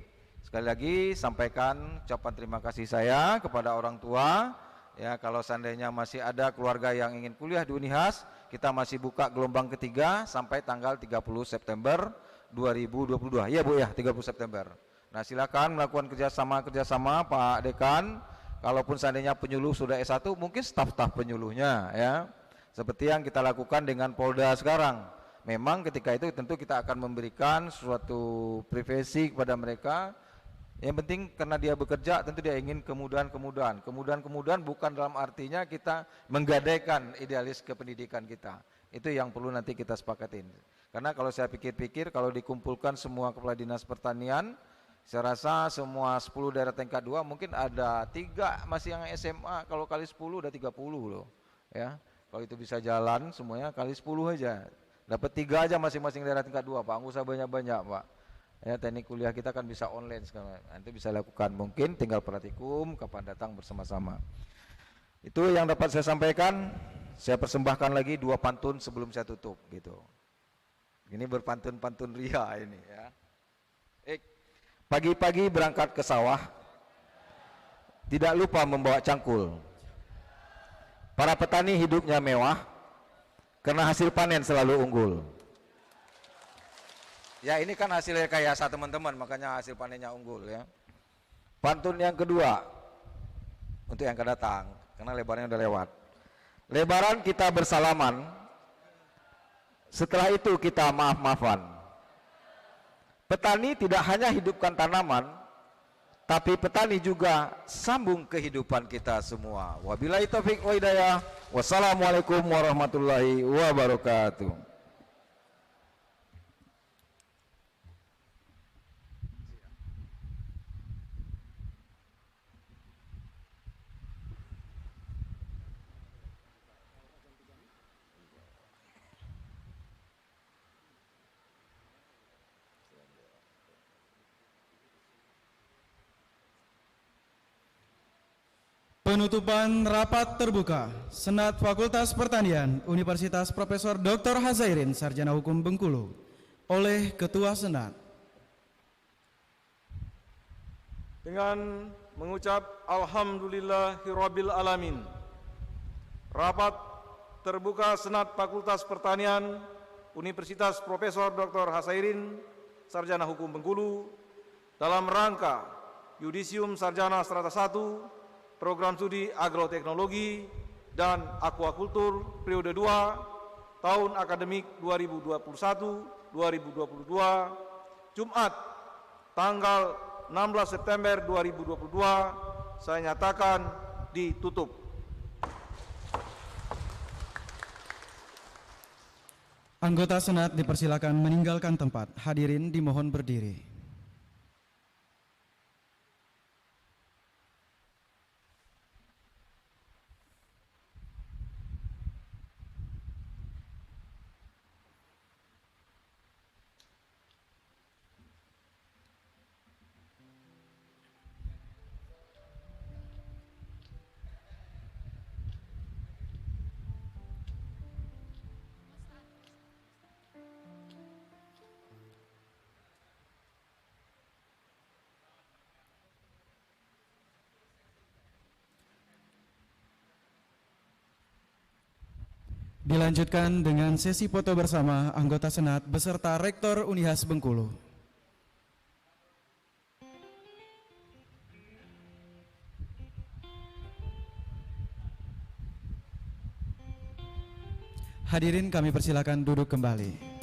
sekali lagi sampaikan ucapan terima kasih saya kepada orang tua. Ya, kalau seandainya masih ada keluarga yang ingin kuliah di Unihas, kita masih buka gelombang ketiga sampai tanggal 30 September 2022. Ya Bu ya, 30 September. Nah, silakan melakukan kerjasama Pak Dekan. Kalaupun seandainya penyuluh sudah S1, mungkin staf-staf penyuluhnya ya. Seperti yang kita lakukan dengan Polda sekarang. Memang ketika itu tentu kita akan memberikan suatu privasi kepada mereka. Yang penting karena dia bekerja tentu dia ingin kemudahan-kemudahan. Kemudahan-kemudahan bukan dalam artinya kita menggadaikan idealis kependidikan kita. Itu yang perlu nanti kita sepakatin. Karena kalau saya pikir-pikir kalau dikumpulkan semua kepala dinas pertanian, saya rasa semua 10 daerah tingkat 2 mungkin ada 3 masih yang SMA, kalau kali 10 udah 30 loh. Ya. Kalau itu bisa jalan semuanya kali 10 aja. Dapat 3 aja masing-masing daerah tingkat 2, Pak. Enggak usah banyak-banyak, Pak. Ya, teknik kuliah kita kan bisa online sekarang. Nanti bisa lakukan, mungkin tinggal praktikum kapan datang bersama-sama. Itu yang dapat saya sampaikan. Saya persembahkan lagi 2 pantun sebelum saya tutup gitu. Ini berpantun-pantun ria ini ya. Pagi-pagi berangkat ke sawah, tidak lupa membawa cangkul. Para petani hidupnya mewah karena hasil panen selalu unggul. Ya, ini kan hasil rekayasa teman-teman, makanya hasil panennya unggul ya. Pantun yang kedua untuk yang akan datang, karena lebarnya udah lewat. Lebaran kita bersalaman, setelah itu kita maaf-maafan. Petani tidak hanya hidupkan tanaman, tapi petani juga sambung kehidupan kita semua. Wabillahi taufiq wa hidayah. Wassalamualaikum warahmatullahi wabarakatuh. Penutupan rapat terbuka Senat Fakultas Pertanian Universitas Profesor Dr. Hazairin Sarjana Hukum Bengkulu oleh Ketua Senat. Dengan mengucap Alhamdulillahirabbil alamin. Rapat terbuka Senat Fakultas Pertanian Universitas Profesor Dr. Hazairin Sarjana Hukum Bengkulu dalam rangka Yudisium Sarjana Strata 1 Program Studi Agroteknologi dan Aquakultur periode 2 tahun akademik 2021-2022 Jumat tanggal 16 September 2022 saya nyatakan ditutup. Anggota Senat dipersilakan meninggalkan tempat. Hadirin dimohon berdiri. Dilanjutkan dengan sesi foto bersama anggota Senat beserta Rektor Unihas Bengkulu. Hadirin kami persilakan duduk kembali.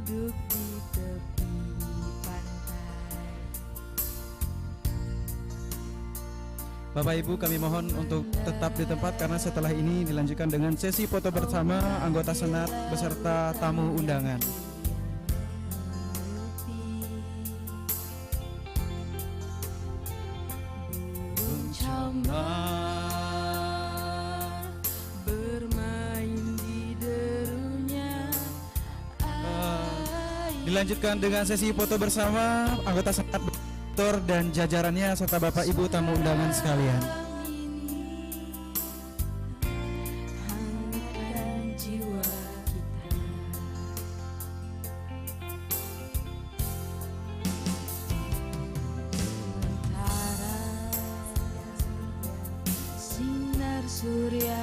Duduk di tepi pantai, Bapak Ibu kami mohon untuk tetap di tempat karena setelah ini dilanjutkan dengan sesi foto bersama anggota Senat beserta tamu undangan. Dilanjutkan dengan sesi foto bersama anggota Senat dan jajarannya serta Bapak Ibu tamu undangan sekalian. Sinar surya